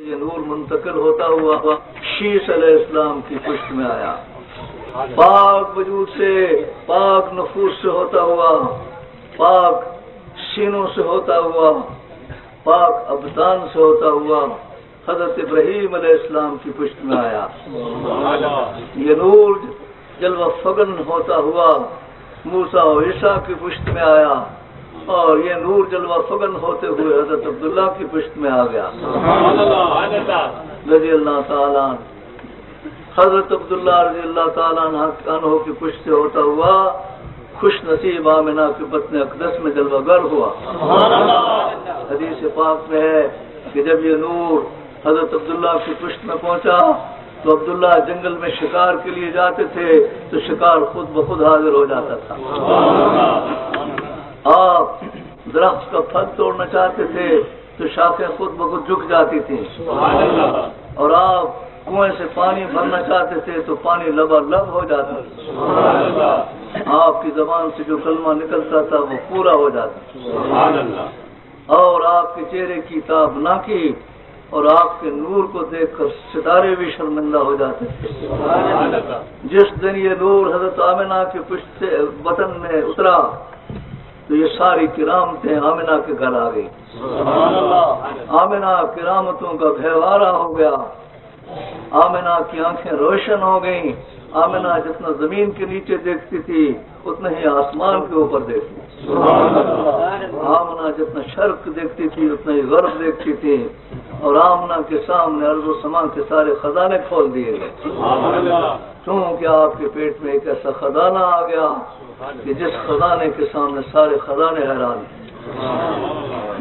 یہ نور منتقل ہوتا ہوا شیش علیہ السلام کی پشت میں آیا، پاک وجود سے، پاک نفوس سے ہوتا ہوا، پاک سینوں سے ہوتا ہوا، پاک ابدان سے ہوتا ہوا حضرت ابراہیم علیہ السلام کی پشت میں آیا۔ یہ نور جلوہ فگن ہوتا ہوا موسیٰ و عیسیٰ کی پشت میں آیا، اور یہ نور جلوہ فگن ہوتے ہوئے حضرت عبداللہ کی پشت میں آ گیا رضی اللہ تعالیٰ عنہ۔ حضرت عبداللہ رضی اللہ تعالیٰ عنہ کی پشت سے ہوتا ہوا خوش نصیب آمنہ کے بطن اقدس میں جلوہ گر ہوا۔ حدیث پاک میں ہے کہ جب یہ نور حضرت عبداللہ کی پشت میں پہنچا تو عبداللہ جنگل میں شکار کے لیے جاتے تھے تو شکار خود بخود حاضر ہو جاتا تھا۔ آپ درخت کا پھل توڑنا چاہتے تھے تو شاخیں خود بخود جھک جاتی تھیں، اور آپ کنویں سے پانی بھرنا چاہتے تھے تو پانی لبالب ہو جاتا تھا۔ آپ کی زبان سے جو کلمہ نکلتا تھا وہ پورا ہو جاتا، اور آپ کے چہرے کی تابناکی اور آپ کے نور کو دیکھ کر ستارے بھی شرمندہ ہو جاتے تھے۔ جس دن یہ نور حضرت آمنہ کے پشت سے بطن میں اترا تو یہ ساری کرامتیں آمنہ کے گھر آ گئی۔ آمنہ کرامتوں کا گہوارہ ہو گیا، آمنہ کی آنکھیں روشن ہو گئیں۔ آمنہ جتنا زمین کے نیچے دیکھتی تھی اتنا ہی آسمان کے اوپر دیکھتی، آمنہ جتنا شرق دیکھتی تھی اتنا ہی غرب دیکھتی تھی، اور آمنہ کے سامنے ارض و سما کے سارے خزانے کھول دیے گئے، کیونکہ آپ کے پیٹ میں ایک ایسا خزانہ آ گیا کہ جس خزانے کے سامنے سارے خزانے حیران ہیں،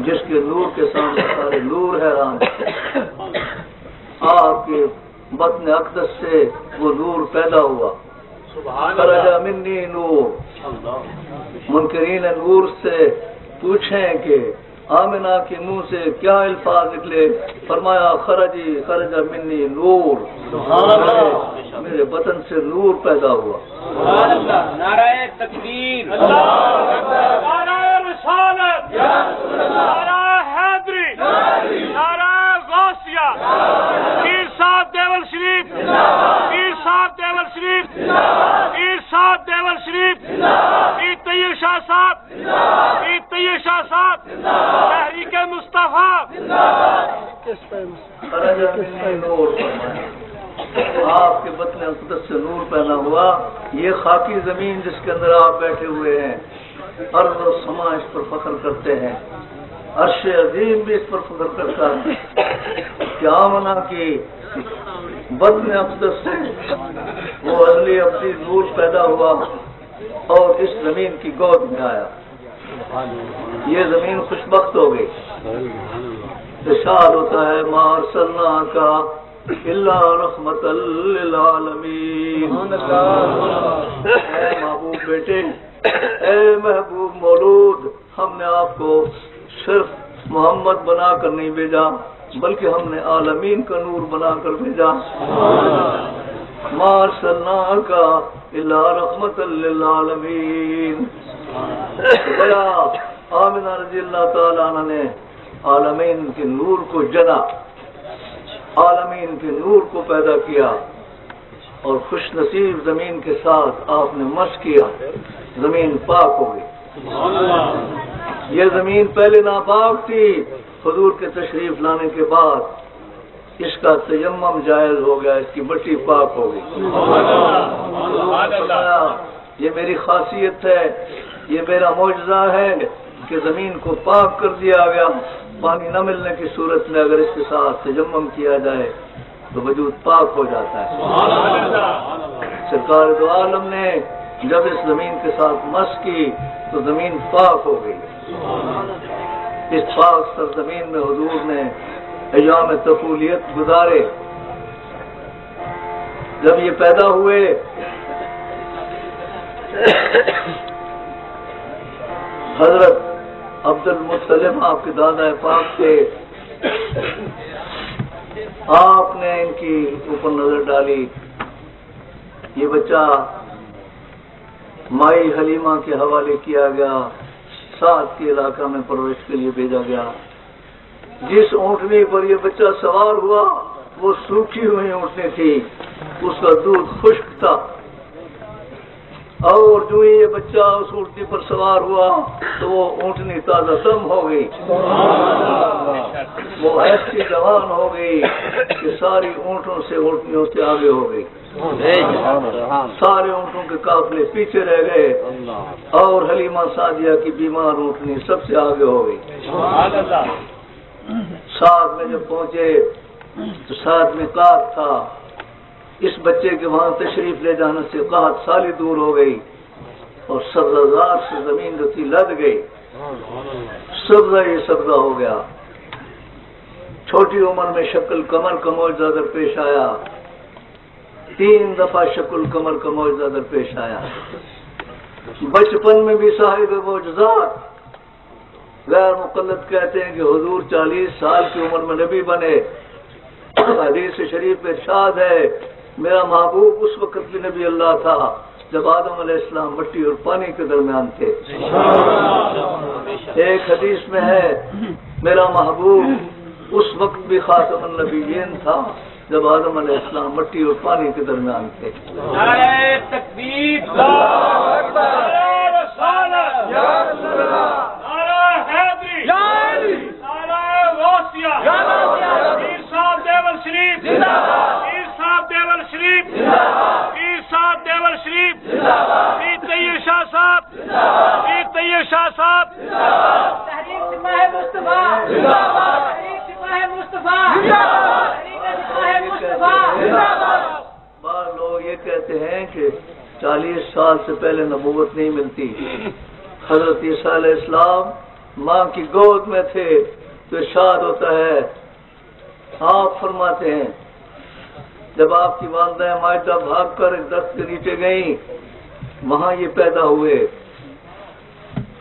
جس کے نور کے سامنے سارے نور حیران ہیں۔ آپ کے بطن اقدس سے وہ نور پیدا ہوا، خرج منی نور۔ منکرین نور سے پوچھیں کہ آمنہ کے منہ سے کیا الفاظ نکلے، فرمایا خرج منی نور، میرے بطن سے نور پیدا ہوا۔ نعرہ تکبیر، نعرہ رسالت، نعرہ حیدری، نعرہ غوثیہ، پیر صاحب دیول شریف، پیر صاحب دیول شریف، پیر صاحب دیول شریف، پیر طیب شاہ صاحب، پیر طیب شاہ صاحب، تحریک مصطفیٰ۔ آپ کے بطن اقدس سے نور پیدا ہوا۔ یہ خاکی زمین جس کے اندر آپ بیٹھے ہوئے ہیں، ارض و سما اس پر فخر کرتے ہیں، عرش عظیم بھی اس پر فخر کرتا ہے کہ آمنہ کی بطن اقدس سے وہ ازلی ابدی نور پیدا ہوا اور اس زمین کی گود میں آیا۔ یہ زمین خوشبخت ہو گئی۔ ارشاد ہوتا ہے ما ارسلناک الا رحمت للعالمین۔ اے محبوب بیٹے، اے محبوب مولود، ہم نے آپ کو صرف محمد بنا کر نہیں بھیجا بلکہ ہم نے عالمین کا نور بنا کر بھیجا۔ ما ارسلناک الا رحمت للعالمین۔ گویا آمنہ رضی اللہ تعالیٰ عنہ نے عالمین کے نور کو جنا، عالمین کے نور کو پیدا کیا، اور خوش نصیب زمین کے ساتھ آپ نے مس کیا، زمین پاک ہو گئی۔ یہ زمین پہلے ناپاک تھی، حضور کے تشریف لانے کے بعد اس کا تیمم جائز ہو گیا، اس کی مٹی پاک ہو گئی۔ یہ میری خاصیت ہے، یہ میرا معجزہ ہے کہ زمین کو پاک کر دیا گیا۔ پانی نہ ملنے کی صورت میں اگر اس کے ساتھ تیمم کیا جائے تو وجود پاک ہو جاتا ہے۔ سرکار دو عالم نے جب اس زمین کے ساتھ مس کی تو زمین پاک ہو گئی۔ اس پاک سرزمین میں حضور نے ایام طفولیت گزارے۔ جب یہ پیدا ہوئے حضرت عبد المطلب آپ کے دادا پاک تھے، آپ نے ان کی اوپر نظر ڈالی۔ یہ بچہ مائی حلیمہ کے حوالے کیا گیا، ساتھ کے علاقہ میں پرورش کے لیے بھیجا گیا۔ جس اونٹنی پر یہ بچہ سوار ہوا وہ سوکھی ہوئی اونٹنی تھی، اس کا دودھ خشک تھا، اور جو ہی یہ بچہ اس اونٹنی پر سوار ہوا تو وہ اونٹنی تازہ دم ہو گئی، وہ ایسی جوان ہو گئی کہ ساری اونٹوں سے اونٹنیوں سے آگے ہو گئی، سارے اونٹوں کے قافلے پیچھے رہ گئے، اور حلیمہ سعدیہ کی بیمار اونٹنی سب سے آگے ہو گئی۔ ساتھ میں جب پہنچے تو ساتھ میں قحط تھا، اس بچے کے وہاں تشریف لے جانے سے قحط سالی دور ہو گئی، اور سبزہ سے زمین جو تھی لد گئی، سبزہ ہی سبزہ ہو گیا۔ چھوٹی عمر میں شکل کمر کا معجزہ در پیش آیا، 3 دفعہ شکل کمر کا معجزہ در پیش آیا۔ بچپن میں بھی صاحب معجزات، غیر مقلد کہتے ہیں کہ حضور 40 سال کی عمر میں نبی بنے۔ حدیث شریف میں ارشاد ہے میرا محبوب اس وقت بھی نبی اللہ تھا جب آدم علیہ السلام مٹی اور پانی کے درمیان تھے۔ ایک حدیث میں ہے میرا محبوب اس وقت بھی خاتم النبیین تھا جب آدم علیہ السلام مٹی اور پانی کے درمیان تھے۔ نعرہ تکبیر، اللہ اکبر، نعرہ رسالت، یا رسول اللہ، نعرہ حیدری، نعرہ غوثیہ، پیر صاحب دیول شریف، پیر صاحب دیول شریف، پیر صاحب دیول شریف، پیر طیب شاہ صاحب، پیر طیب شاہ صاحب، تحریک سپاہ مصطفیٰ، تحریک سپاہ مصطفیٰ، بعض لوگ یہ کہتے ہیں کہ 40 سال سے پہلے نبوت نہیں ملتی۔ حضرت عیسیٰ علیہ السلام ماں کی گود میں تھے تو ارشاد ہوتا ہے، آپ فرماتے ہیں جب آپ کی والدہ مائدہ بھاگ کر ایک درخت کے نیچے گئیں، وہاں یہ پیدا ہوئے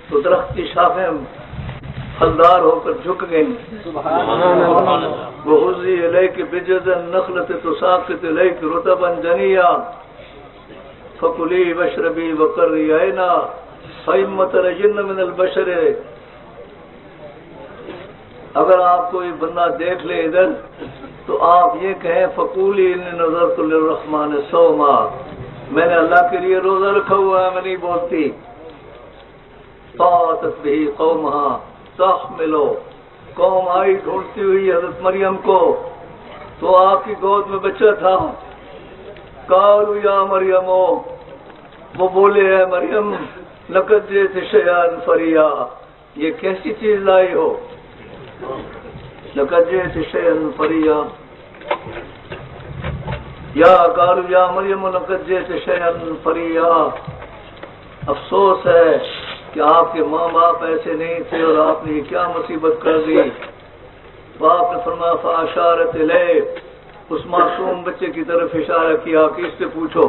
تو درخت کی شاخیں پھلدار ہو کر جھک گئیں۔ وَهُزِّي إِلَيْكِ بِجَذْعِ النَّخْلَةِ تُسَاقِطُ إِلَيْكِ رُطَبًا جَنِيًّا فَكُلِي وَاشْرَبِي وَقَرِّي عَيْنًا فَإِمَّا تَرَيِنَّ مِنَ الْبَشَرِ، اگر آپ کو یہ بندہ دیکھ لے ادھر تو آپ یہ کہیں فَقُولِي إِنِّي نَذَرْتُ لِلرَّحْمَنِ صَوْمًا، میں نے اللہ کے لیے روزہ رکھا ہوا ہے، میں نہیں بولتی۔ فَأَتَتْ بِهِ قَوْمَهَا تحملو، قوم آئی ڈھونڈتی ہوئی حضرت مریم کو تو آپ کی گود میں بچہ تھا۔ قالوا یا مریم، وہ بولے ہے مریم لقد جئت شیئا فریا، یہ کیسی چیز لائی ہو؟ لقد جئت شیئا فریا، یا قالوا یا مریم لقد جئت شیئا فریا، افسوس ہے کہ آپ کے ماں باپ ایسے نہیں تھے اور آپ نے یہ کیا مصیبت کر دی۔ باپ نے فرمایا فاشارت الیہ، اس معصوم بچے کی طرف اشارہ کیا کہ اس سے پوچھو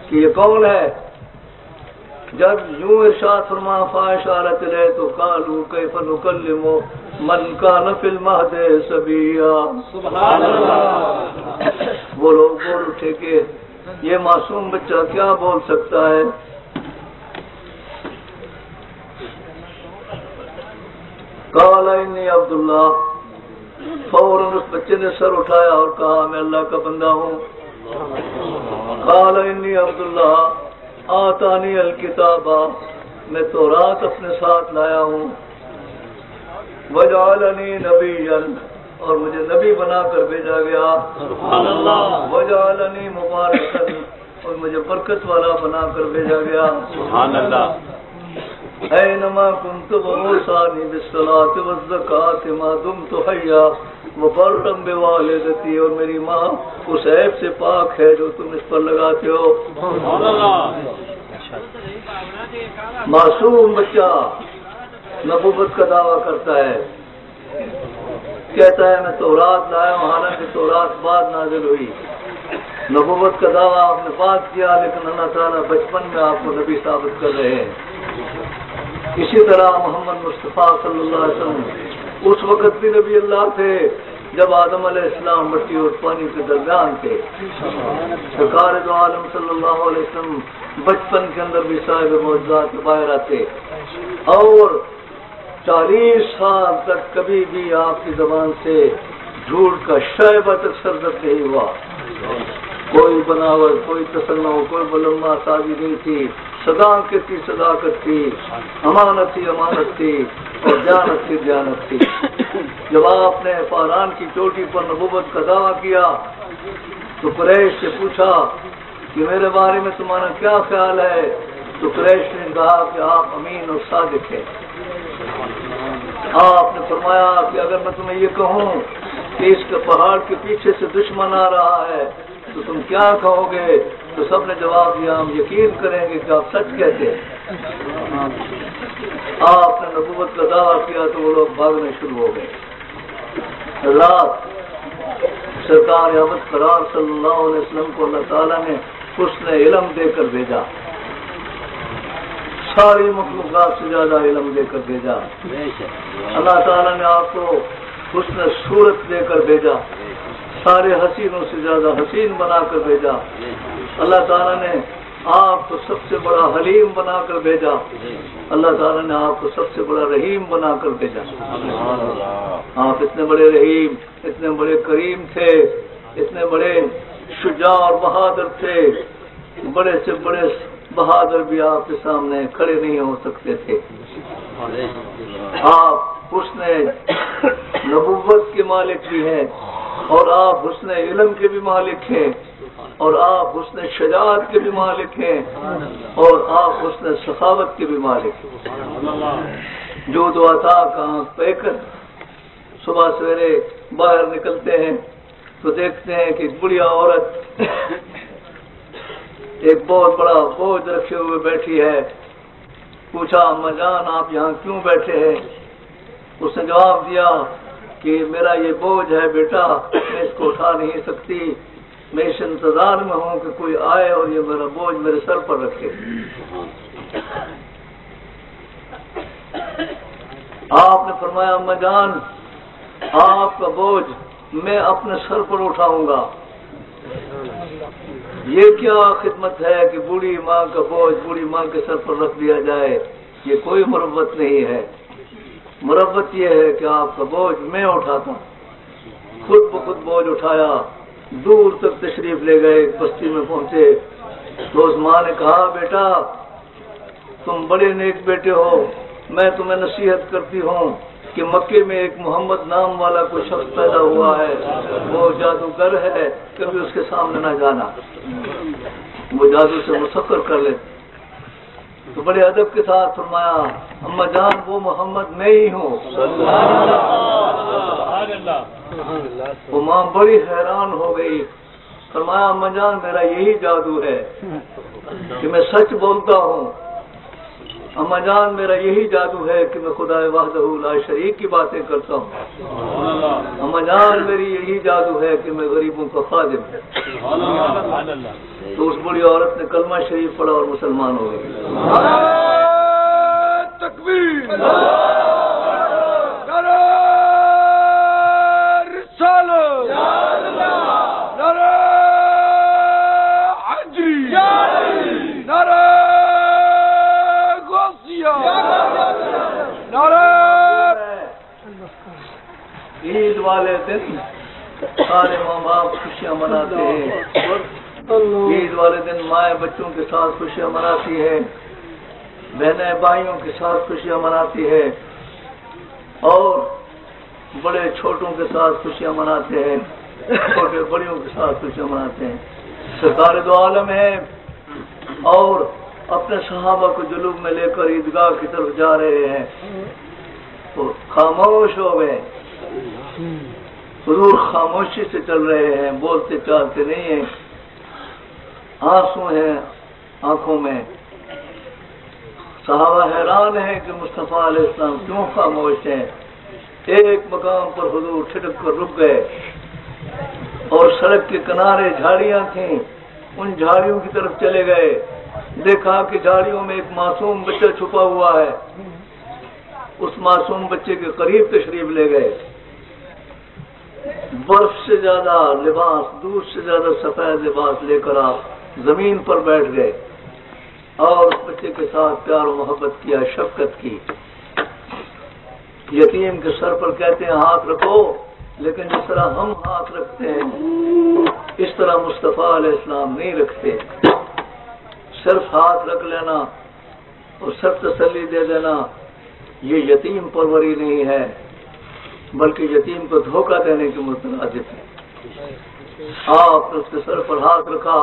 کہ یہ کون ہے۔ جب یوں ارشاد فرمایا فاشارت الیہ تو قالوا کیف نکلم من کان فی المہد صبیا، سبحان اللہ۔ وہ لوگ بول اٹھے کہ یہ معصوم بچہ کیا بول سکتا ہے۔ قال انی عبداللہ، فوراً اس بچے نے سر اٹھایا اور کہا میں اللہ کا بندہ ہوں۔ قال انی عبداللہ آتانی الکتاب، میں تورات اپنے ساتھ لایا ہوں۔ وجعلنی نبیا، اور مجھے نبی بنا کر بھیجا گیا۔ وجعلنی مبارکا، اور مجھے برکت والا بنا کر بھیجا گیا۔ سبحان اللہ۔ اینما کنت ووصانی بالصلاۃ والزکاۃ ما دمت حیا وبرا بوالدتی، اور میری ماں اس عیب سے پاک ہے جو تم اس پر لگاتے ہو۔ معصوم بچہ نبوت کا دعویٰ کرتا ہے، کہتا ہے میں تورات لایا ہوں، حالانکہ تورات بعد نازل ہوئی۔ نبوت کا دعویٰ آپ نے بات کیا، لیکن اللہ تعالیٰ بچپن میں آپ کو نبی ثابت کر رہے ہیں۔ اسی طرح محمد مصطفیٰ صلی اللہ علیہ وسلم اس وقت بھی نبی اللہ تھے جب آدم علیہ السلام مٹی اور پانی کے درمیان تھے۔ سرکار دو عالم صلی اللہ علیہ وسلم بچپن کے اندر بھی صاحب معجزات کے باہر آتے، اور 40 سال تک کبھی بھی آپ کی زبان سے جھوٹ کا شائبہ تک سرزد نہیں ہوا. کوئی بناوٹ، کوئی تصنع، کوئی ملمہ سازی نہیں تھی. صداقت تھی، صداقت تھی، امانت تھی، امانت تھی، اور دیانت تھی، دیانت تھی. جب آپ نے فاران کی چوٹی پر نبوت کا دعویٰ کیا تو قریش سے پوچھا کہ میرے بارے میں تمہارا کیا خیال ہے؟ تو قریش نے کہا کہ آپ امین اور صادق ہیں. آپ نے فرمایا کہ اگر میں تمہیں یہ کہوں کہ اس کے پہاڑ کے پیچھے سے دشمن آ رہا ہے تو تم کیا کہو گے؟ تو سب نے جواب دیا ہم یقین کریں گے کہ آپ سچ کہتے ہیں. آپ نے نبوت کا دعویٰ کیا تو وہ لوگ بھاگنے شروع ہو گئے. رات سرکار احمد قرار صلی اللہ علیہ وسلم کو اللہ تعالیٰ نے حسن علم دے کر بھیجا، ساری مخلوقات سے زیادہ علم دے کر بھیجا. اللہ تعالیٰ نے آپ کو حسن صورت دے کر بھیجا، سارے حسینوں سے زیادہ حسین بنا کر بھیجا. اللہ تعالیٰ نے آپ کو سب سے بڑا حلیم بنا کر بھیجا. اللہ تعالیٰ نے آپ کو سب سے بڑا رحیم بنا کر بھیجا. آپ اتنے بڑے رحیم، اتنے بڑے کریم تھے، اتنے بڑے شجاع اور بہادر تھے. بڑے سے بڑے بہادر بھی آپ کے سامنے کھڑے نہیں ہو سکتے تھے. آپ حسن نبوت کے مالک بھی ہیں، اور آپ حسن علم کے بھی مالک ہیں، اور آپ حسن شجاعت کے بھی مالک ہیں، اور آپ حسن سخاوت کے بھی مالک ہیں. جو دو عطا کا آنکھ پہ کر صبح سویرے باہر نکلتے ہیں تو دیکھتے ہیں کہ ایک بڑھیا عورت ایک بہت بڑا بوجھ رکھے ہوئے بیٹھی ہے. پوچھا اما جان آپ یہاں کیوں بیٹھے ہیں؟ اس نے جواب دیا کہ میرا یہ بوجھ ہے بیٹا، میں اس کو اٹھا نہیں سکتی، میں اس انتظار میں ہوں کہ کوئی آئے اور یہ میرا بوجھ میرے سر پر رکھے. آپ نے فرمایا اما جان آپ کا بوجھ میں اپنے سر پر اٹھاؤں گا. یہ کیا خدمت ہے کہ بوڑھی ماں کا بوجھ بوڑھی ماں کے سر پر رکھ دیا جائے؟ یہ کوئی مربت نہیں ہے. مربت یہ ہے کہ آپ کا بوجھ میں اٹھاتا. خود بخود بوجھ اٹھایا، دور تک تشریف لے گئے. بستی میں پہنچے تو اس ماں نے کہا بیٹا تم بڑے نیک بیٹے ہو، میں تمہیں نصیحت کرتی ہوں کہ مکے میں ایک محمد نام والا کوئی شخص پیدا ہوا ہے، وہ جادوگر ہے، کبھی اس کے سامنے نہ جانا، وہ جادو سے مسخر کر لے. تو بڑے ادب کے ساتھ فرمایا اما جان وہ محمد میں ہی ہوں. وہ ماں بڑی حیران ہو گئی. فرمایا اما جان میرا یہی جادو ہے کہ میں سچ بولتا ہوں. اما جان میرا یہی جادو ہے کہ میں خدا وحدہ لا شریک کی باتیں کرتا ہوں. اما جان میری یہی جادو ہے کہ میں غریبوں کا خادم ہوں. تو اس بڑی عورت نے کلمہ شریف پڑھا اور مسلمان ہو گئی. تکبیر، نعرہ رسالت، نعرہ حیدری، نعرہ عید والے دن سارے ماں باپ خوشیاں مناتے ہیں. عید والے دن مائیں بچوں کے ساتھ خوشیاں مناتی ہیں، بہنیں بھائیوں کے ساتھ خوشیاں مناتی ہیں، اور بڑے چھوٹوں کے ساتھ خوشیاں مناتے ہیں، چھوٹے بڑیوں کے ساتھ خوشیاں مناتے ہیں. سرکار دو عالم ہیں اور اپنے صحابہ کو جلوم میں لے کر عیدگاہ کی طرف جا رہے ہیں تو خاموش ہو گئے. حضور خاموشی سے چل رہے ہیں، بولتے چالتے نہیں ہیں، آنسو ہیں آنکھوں میں. صحابہ حیران ہیں کہ مصطفیٰ علیہ السلام کیوں خاموش ہیں. ایک مقام پر حضور ٹھٹک کر رک گئے اور سڑک کے کنارے جھاڑیاں تھیں، ان جھاڑیوں کی طرف چلے گئے. دیکھا کہ جھاڑیوں میں ایک معصوم بچہ چھپا ہوا ہے. اس معصوم بچے کے قریب تشریف لے گئے. برف سے زیادہ لباس، دودھ سے زیادہ سفید لباس لے کر آپ زمین پر بیٹھ گئے اور اس بچے کے ساتھ پیار و محبت کیا، شفقت کی. یتیم کے سر پر کہتے ہیں ہاتھ رکھو، لیکن جس طرح ہم ہاتھ رکھتے ہیں اس طرح مصطفیٰ علیہ السلام نہیں رکھتے۔ صرف ہاتھ رکھ لینا اور صرف تسلی دے دینا یہ یتیم پروری نہیں ہے، بلکہ یتیم کو دھوکہ دینے کے مترادف ہے۔ آپ نے اس کے سر پر ہاتھ رکھا،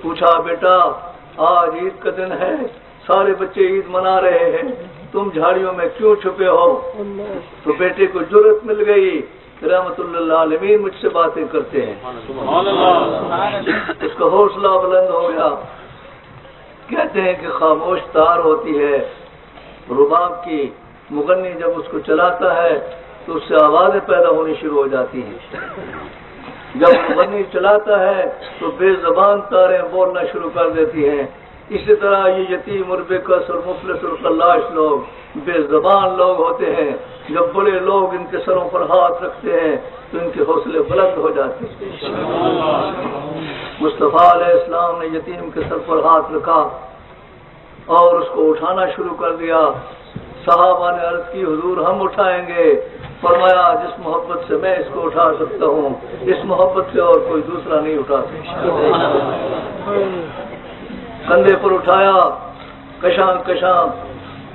پوچھا بیٹا آج عید کا دن ہے، سارے بچے عید منا رہے ہیں، تم جھاڑیوں میں کیوں چھپے ہو؟ تو بیٹے کو جرأت مل گئی، رحمت اللہ عالمین مجھ سے باتیں کرتے ہیں، اس کا حوصلہ بلند ہو گیا۔ کہتے ہیں کہ خاموش تار ہوتی ہے رباب کی، مغنی جب اس کو چلاتا ہے تو اس سے آوازیں پیدا ہونی شروع ہو جاتی ہیں، جب مغنی چلاتا ہے تو بے زبان تاریں بولنا شروع کر دیتی ہیں۔ اسی طرح یہ یتیم اور بےکس اور مفلس اور خلاش لوگ بے زبان لوگ ہوتے ہیں، جب بڑے لوگ ان کے سروں پر ہاتھ رکھتے ہیں تو ان کے حوصلے بلند ہو جاتے ہیں۔ مصطفیٰ علیہ السلام نے یتیم کے سر پر ہاتھ رکھا اور اس کو اٹھانا شروع کر دیا۔ صحابہ نے عرض کی حضور ہم اٹھائیں گے، فرمایا جس محبت سے میں اس کو اٹھا سکتا ہوں اس محبت سے اور کوئی دوسرا نہیں اٹھا سکتا۔ کندھے پر اٹھایا، کشاں کشاں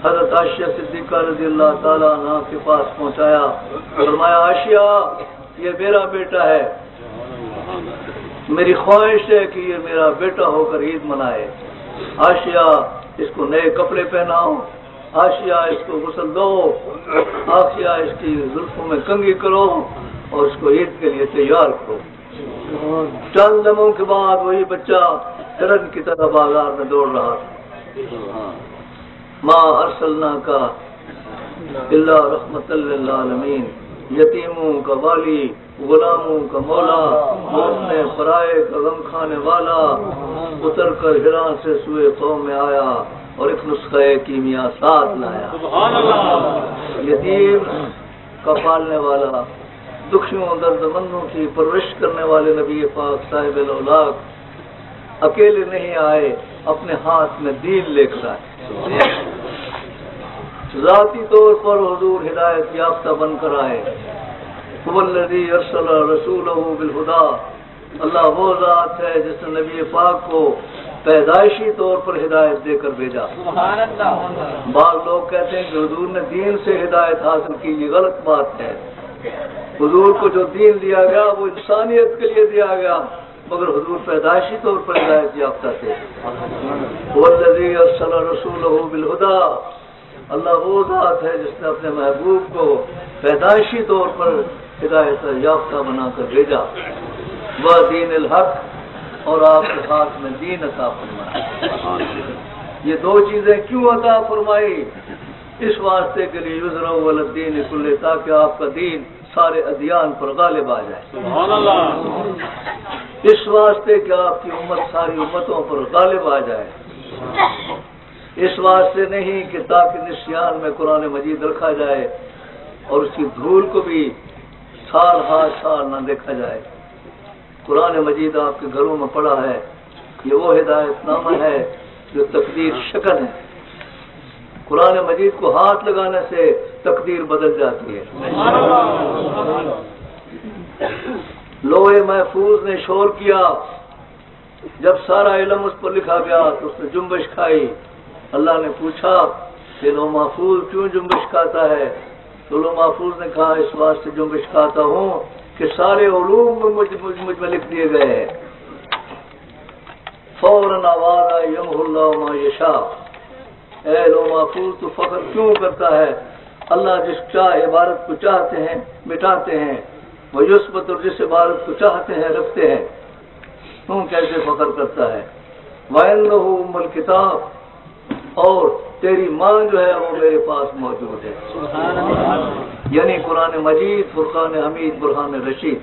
حضرت عائشہ صدیقہ رضی اللہ تعالیٰ عنہ کے پاس پہنچایا، فرمایا عائشہ یہ میرا بیٹا ہے، میری خواہش ہے کہ یہ میرا بیٹا ہو کر عید منائے، عائشہ اس کو نئے کپڑے پہناؤ، عائشہ اس کو غسل دو، عائشہ اس کی زلفوں میں کنگھی کرو اور اس کو عید کے لیے تیار کرو۔ چند لمحوں کے بعد وہی بچہ ہرن کی طرح بازار میں دوڑ رہا تھا۔ ما ارسلناک الا رحمت للعالمین، یتیموں کا والی، غلاموں کا مولا، موتنے پرائے کا غم کھانے والا، اتر کر ہرا سے سوئے قوم میں آیا اور ایک نسخہ کیمیا ساتھ لایا۔ یتیم کا پالنے والا، دکھیوں درد مندوں کی پرورش کرنے والے نبی پاک صاحب الاولاق اکیلے نہیں آئے، اپنے ہاتھ میں دین لے کر آئے، ذاتی طور پر حضور ہدایت یافتہ بن کر آئے۔ هو الذی ارسل رسولہ بالہدی، اللہ وہ ذات ہے جس نے نبی پاک کو پیدائشی طور پر ہدایت دے کر بھیجا۔ بعض لوگ کہتے ہیں کہ حضور نے دین سے ہدایت حاصل کی، یہ غلط بات ہے۔ حضور کو جو دین دیا گیا وہ انسانیت کے لیے دیا گیا، مگر حضور پیدائشی طور پر ہدایت یافتہ تھے۔ هو الذی ارسل رسولہ بالہدی، اللہ وہ ذات ہے جس نے اپنے محبوب کو پیدائشی طور پر ہدایت یافتہ بنا کر بھیجا۔ وہ دین الحق، اور آپ کے ہاتھ میں دین عطا فرمایا۔ یہ دو چیزیں کیوں عطا فرمائی؟ اس واسطے کے لیے یظہر علی الدین کلہ، تاکہ آپ کا دین سارے ادیان پر غالب آ جائے۔ سبحان اللہ۔ اس واسطے کہ آپ کی امت ساری امتوں پر غالب آ جائے، اس واسطے نہیں کہ تاکہ نسیان میں قرآن مجید رکھا جائے اور اس کی دھول کو بھی سال ہر سال نہ دیکھا جائے۔ قرآن مجید آپ کے گھروں میں پڑا ہے، یہ وہ ہدایت نامہ ہے جو تقدیر شکن ہے۔ قرآن مجید کو ہاتھ لگانے سے تقدیر بدل جاتی ہے۔ لوح محفوظ نے شور کیا، جب سارا علم اس پر لکھا گیا تو اس نے جنبش کھائی۔ اللہ نے پوچھا کہ لوح محفوظ کیوں جنبش کھاتا ہے؟ تو لوح محفوظ نے کہا اس واسطے جنبش کھاتا ہوں کہ سارے علوم مجھ میں لکھ دیے گئے ہیں۔ فوراً آواز آئی یمحو اللہ ما یشاء، اے لوح محفوظ تو فخر کیوں کرتا ہے؟ اللہ جس چاہ عبارت کو چاہتے ہیں مٹاتے ہیں، وہ یثبت، اور جس عبارت کو چاہتے ہیں رکھتے ہیں، تم کیسے فخر کرتا ہے؟ وَإِنَّهُ أُمُّ الْكِتَابِ، اور تیری ماں جو ہے وہ میرے پاس موجود ہے۔ یعنی قرآن مجید، فرقان حمید، برہان رشید۔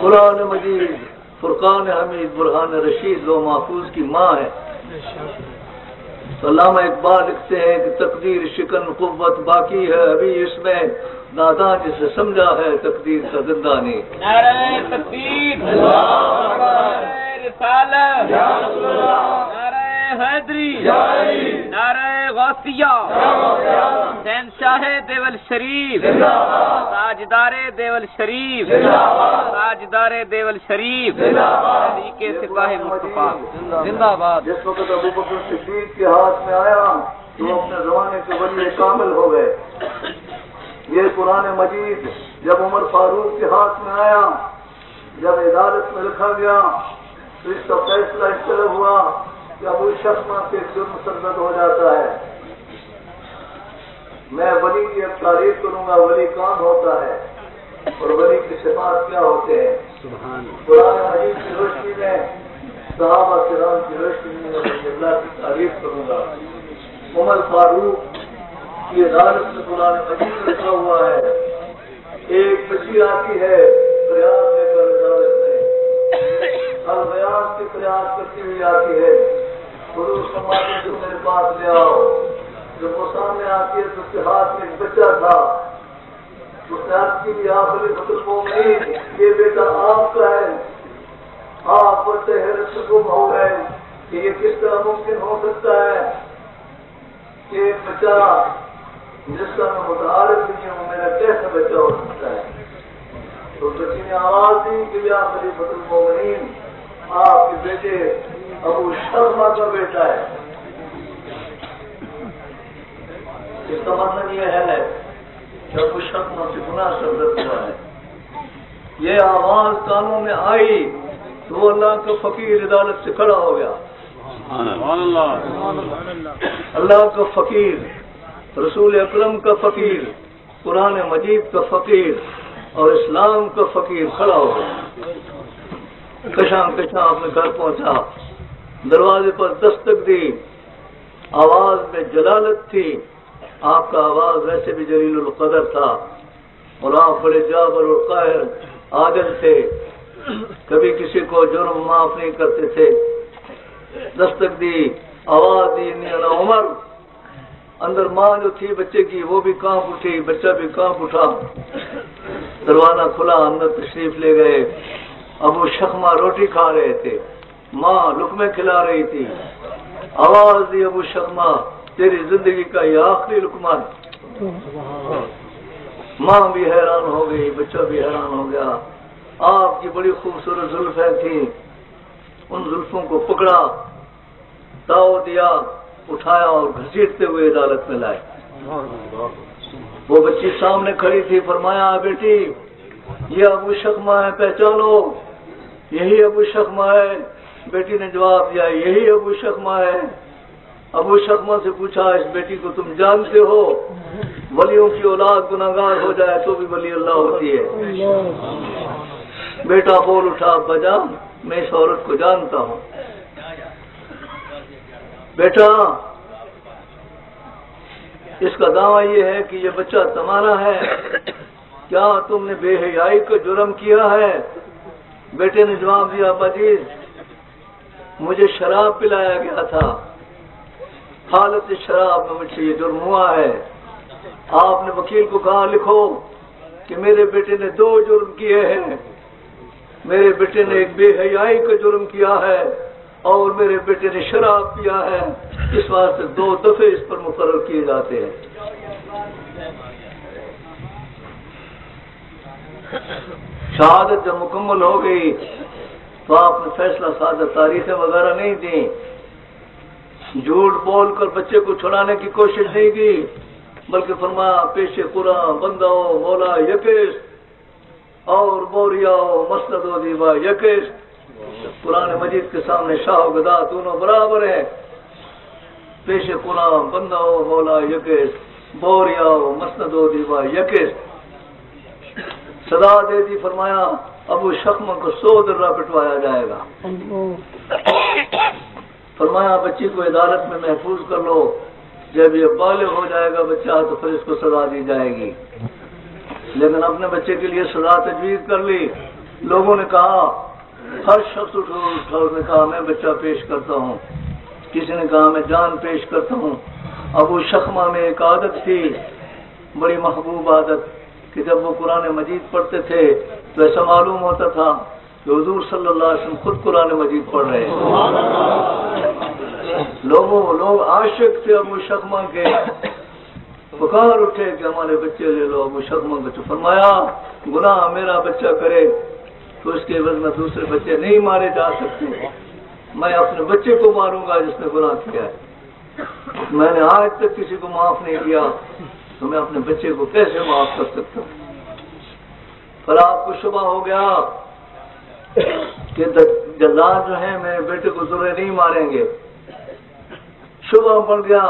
قرآن مجید، فرقان حمید، برہان رشید لوح محفوظ کی ماں ہے۔ تو علامہ اقبال لکھتے ہیں کہ تقدیر شکن قوت باقی ہے ابھی اس میں، ناداں جسے سمجھا ہے تقدیر کا زندہ نہیں۔ نعرہ تکبیر، نعرہ رسالت، نعرہ حیدری، نعرہ غوثیہ، شہنشاہ دیول شریف، تاجدار دیول شریف، تاجدار دیول شریف، طریق سپاہ مصطفیٰ زندہ باد۔ جس وقت ابو بکر صدیق کے ہاتھ میں آیا تو اپنے زمانے کے ولی کامل ہو گئے۔ یہ قرآن مجید جب عمر فاروق کے ہاتھ میں آیا، جب عدالت میں لکھا گیا تو اس کا فیصلہ اس طرح ہوا کہ ابو شخص کے جرم سرزد ہو جاتا ہے۔ میں ولی کی اب تعریف کروں گا، ولی کون ہوتا ہے اور ولی کی صفات کیا ہوتے ہیں۔ قرآن مجید کی روشنی میں، صحابہ کرام کی روشنی میں اللہ کی تعریف کروں گا۔ عمر فاروق کی عدالت میں قرآن مجید میں لکھا ہوا ہے، ایک بچی آتی ہے فریاد لے کر عدالت میں، البیاض کی فریاد کرتی ہوئی آتی ہے، حضور فرماتے ہیں تم میرے پاس لے آؤ۔ جب وہ سامنے آتی ہے تو اس کے ہاتھ میں ایک بچہ تھا، اس نے عرض کی کہ آپ خلیفۃ المومنین، یہ بیٹا آپ کا ہے۔ آپ بڑے حیرت سے گم ہو گئے کہ یہ کس طرح ممکن ہو سکتا ہے کہ ایک بچہ جس کا میں متعارف نہیں ہوں میرا کیسا بچہ ہو سکتا ہے؟ تو بچی نے آواز دی کہ یا خلیفۃ المومنین، آپ کے بیٹے ابو شرما کا بیٹا ہے۔ اس کا مطلب یہ ہے کہ ابو شرما سے گناہ سرزد ہوا ہے۔ یہ آواز کانوں میں آئی تو وہ اللہ کا فقیر عدالت سے کھڑا ہو گیا۔ اللہ کا فقیر، رسول اکرم کا فقیر، قرآن مجید کا فقیر اور اسلام کا فقیر کھڑا ہو گیا۔ کشاں اپنے گھر پہنچا، دروازے پر دستک دی، آواز میں جلالت تھی۔ آپ کا آواز ویسے بھی جلیل القدر تھا اور آپ بڑے جابر اور قاہر عادل تھے، کبھی کسی کو جرم معاف نہیں کرتے تھے۔ دستک دی، آواز دی، میرا عمر۔ اندر ماں جو تھی بچے کی وہ بھی کانپ اٹھی، بچہ بھی کانپ اٹھا۔ دروازہ کھلا، اندر تشریف لے گئے۔ ابو شخما روٹی کھا رہے تھے، ماں لقمے کھلا رہی تھی۔ آواز دی ابو شخما، تیری زندگی کا یہ آخری لقمہ ہے۔ ماں بھی حیران ہو گئی، بچہ بھی حیران ہو گیا۔ آپ کی بڑی خوبصورت زلفیں تھیں، ان زلفوں کو پکڑا، تاؤ دیا، اٹھایا اور گھسیٹتے ہوئے عدالت میں لائے۔ وہ بچی سامنے کھڑی تھی، فرمایا بیٹی یہ ابو شخما ہے، پہچانو، یہی ابو شخما ہے۔ بیٹی نے جواب دیا یہی ابو شخما ہے۔ ابو شخما سے پوچھا اس بیٹی کو تم جانتے ہو؟ ولیوں کی اولاد گناہگار ہو جائے تو بھی ولی اللہ ہوتی ہے۔ بیٹا بول اٹھا، ابا جان میں اس عورت کو جانتا ہوں۔ بیٹا اس کا دعویٰ یہ ہے کہ یہ بچہ تمہارا ہے، کیا تم نے بے حیائی کا جرم کیا ہے؟ بیٹے نے جواب دیا ابا جی مجھے شراب پلایا گیا تھا، حالت شراب میں مجھ سے یہ جرم ہوا ہے۔ آپ نے وکیل کو کہا لکھو کہ میرے بیٹے نے 2 جرم کیے ہیں، میرے بیٹے نے ایک بے حیائی کا جرم کیا ہے اور میرے بیٹے نے شراب پیا ہے، اس واسطے 2 دفعے اس پر مقرر کیے جاتے ہیں۔ شہادت جب مکمل ہو گئی تو آپ نے فیصلہ سادہ تاریخیں وغیرہ نہیں دیں، جھوٹ بول کر بچے کو چھڑانے کی کوشش نہیں کی، بلکہ فرمایا پیش قرآن بندہ ہو مولا یکیش اور بوریا ہو مسند و دیوا یکیش۔ قرآن مجید کے سامنے شاہ و گدا دونوں برابر ہیں۔ پیش قرآن بندہ ہو مولا یکیش، بوریا ہو مسند و دیوا یکیش۔ صدا دے دی، فرمایا ابو شخما کو 100 درہ پٹوایا جائے گا۔ فرمایا بچی کو عدالت میں محفوظ کر لو، جب یہ بالغ ہو جائے گا بچہ تو پھر اس کو سزا دی جائے گی۔ لیکن اپنے بچے کے لیے سزا تجویز کر لی۔ لوگوں نے کہا، ہر شخص اٹھا نے کہا میں بچہ پیش کرتا ہوں، کسی نے کہا میں جان پیش کرتا ہوں۔ ابو شخما میں ایک عادت تھی، بڑی محبوب عادت، کہ جب وہ قرآن مجید پڑھتے تھے تو ایسا معلوم ہوتا تھا کہ حضور صلی اللہ علیہ وسلم خود قرآن مجید پڑھ رہے ہیں۔ لوگ عاشق تھے ابو شخمہ کے، پکار اٹھے کہ ہمارے بچے لے لو. ابو شخمہ کو تو فرمایا گناہ میرا بچہ کرے تو اس کے عوض میں دوسرے بچے نہیں مارے جا سکتے. میں اپنے بچے کو ماروں گا جس نے گناہ کیا ہے. میں نے آج تک کسی کو معاف نہیں کیا تو میں اپنے بچے کو کیسے معاف کر سکتا ہوں؟ پر آپ کو شبہ ہو گیا کہ جلاد جو ہیں میرے بیٹے کو ضرور نہیں ماریں گے. شبہ پڑ گیا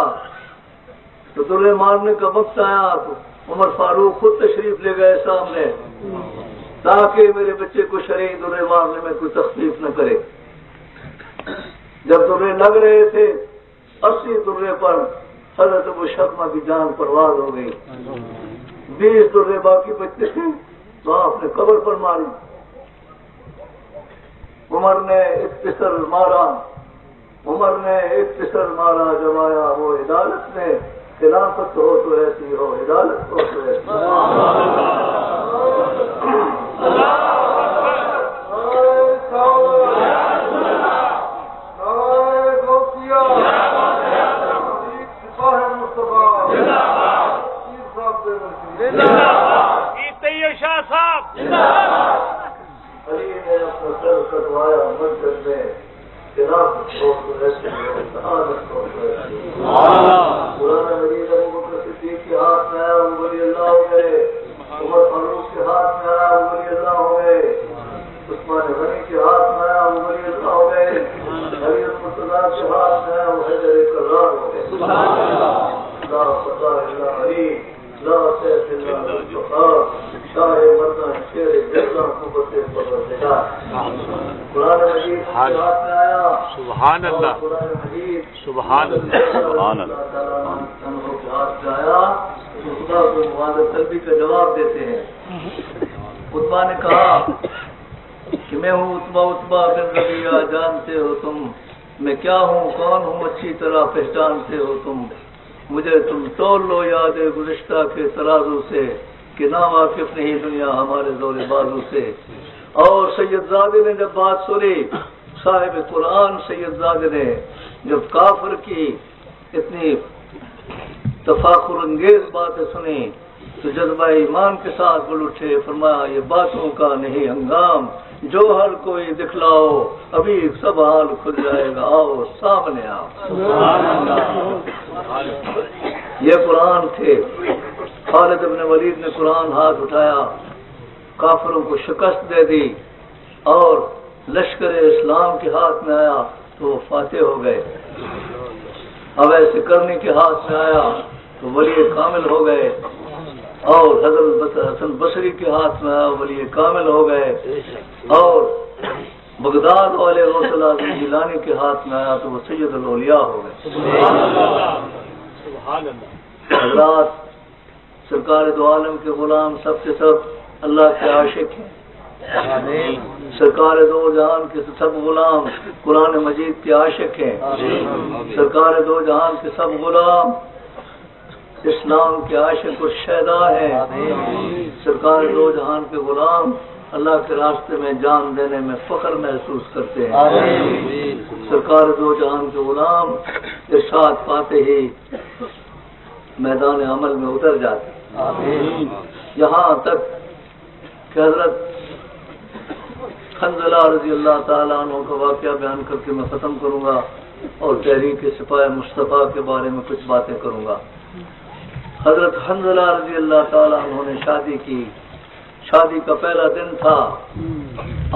تو ضرور مارنے کا وقت آیا تو عمر فاروق خود تشریف لے گئے سامنے تاکہ میرے بچے کو شرعی ضرور مارنے میں کوئی تخفیف نہ کرے. جب ضرور لگ رہے تھے 80 درے پر حضرت ابو شخمہ کی جان پرواز ہو گئی. 20 درے باقی بچے تھے تو آپ نے قبر پر ماری. عمر نے ایک پسر مارا جب آیا وہ عدالت میں خلافت ہو تو ایسی ہو، عدالت ہو تو ایسی شاہ صاحب علی نے اپنا سر کٹوایا مسجد میں خلافت ہو تو ایسی ہو، سعادت ہو تو ایسی ہو. قرآن مجید ابو بکر صدیق کے ہاتھ میں آیا وہ ولی اللہ ہو گئے. عمر فاروق کے ہاتھ میں آیا وہ ولی اللہ ہو گئے. عثمان غنی کے ہاتھ میں آیا وہ ولی اللہ ہو گئے. علی المرتضیٰ کے ہاتھ میں آیا وہ حیدر کرار ہو گئے. لا فتح الا علی، لا سیف الا الفقار، شاہ مردان شیر جزا قوت پروردگار. قرآن مجید کے ہاتھ میں آیا سبحان اللہ، قرآن مجید سبحان اللہ، سبحان اللہ کے ہاتھ میں آیا تو خدا کو معاذ طلبی کا جواب دیتے ہیں. عتبہ نے کہا کہ میں ہوں عتبہ بن ربیعہ، جانتے ہو تم میں کیا ہوں کون ہوں اچھی طرح پہچانتے ہو تم. مجھے تم تول لو یاد گزشتہ کے ترازو سے کہ نا واقف نہیں دنیا ہمارے زور بازو سے. اور سید زادے نے جب بات سنی، صاحب قرآن سید زادے نے جب کافر کی اتنی تفاخر انگیز باتیں سنی تو جذبہ ایمان کے ساتھ بول اٹھے. فرمایا یہ باتوں کا نہیں ہنگام، جو ہر کوئی دکھلاؤ ابھی سب حال کھل جائے گا، آؤ سامنے آؤ. یہ قرآن تھے. خالد بن ولید نے قرآن ہاتھ اٹھایا، کافروں کو شکست دے دی اور لشکر اسلام کے ہاتھ میں آیا تو وہ فاتح ہو گئے. اب ایسے کرنے کے ہاتھ میں آیا تو ولی کامل ہو گئے. اور حضرت حسن بصری کے ہاتھ میں آیا ولی کامل ہو گئے. اور بغداد والے غوث الاعظم جیلانی کے ہاتھ میں آیا تو وہ سید الاولیاء ہو گئے. حضرات سرکار دو عالم کے غلام سب کے سب اللہ کے عاشق ہیں. سرکار دو جہان کے سب غلام قرآن مجید کے عاشق ہیں. سرکار دو جہان کے سب غلام اسلام کے عاشق اور شہدا ہیں. سرکار دو جہان کے غلام اللہ کے راستے میں جان دینے میں فخر محسوس کرتے ہیں. سرکار دو جہان کے غلام ارشاد پاتے ہی میدان عمل میں اتر جاتے. یہاں تک کہ حضرت حنظلہ رضی اللہ تعالیٰ عنہ کا واقعہ بیان کر کے میں ختم کروں گا اور تحریک سپاہ مصطفیٰ کے بارے میں کچھ باتیں کروں گا. حضرت حنظلہ رضی اللہ تعالیٰ عنہ نے شادی کی. شادی کا پہلا دن تھا.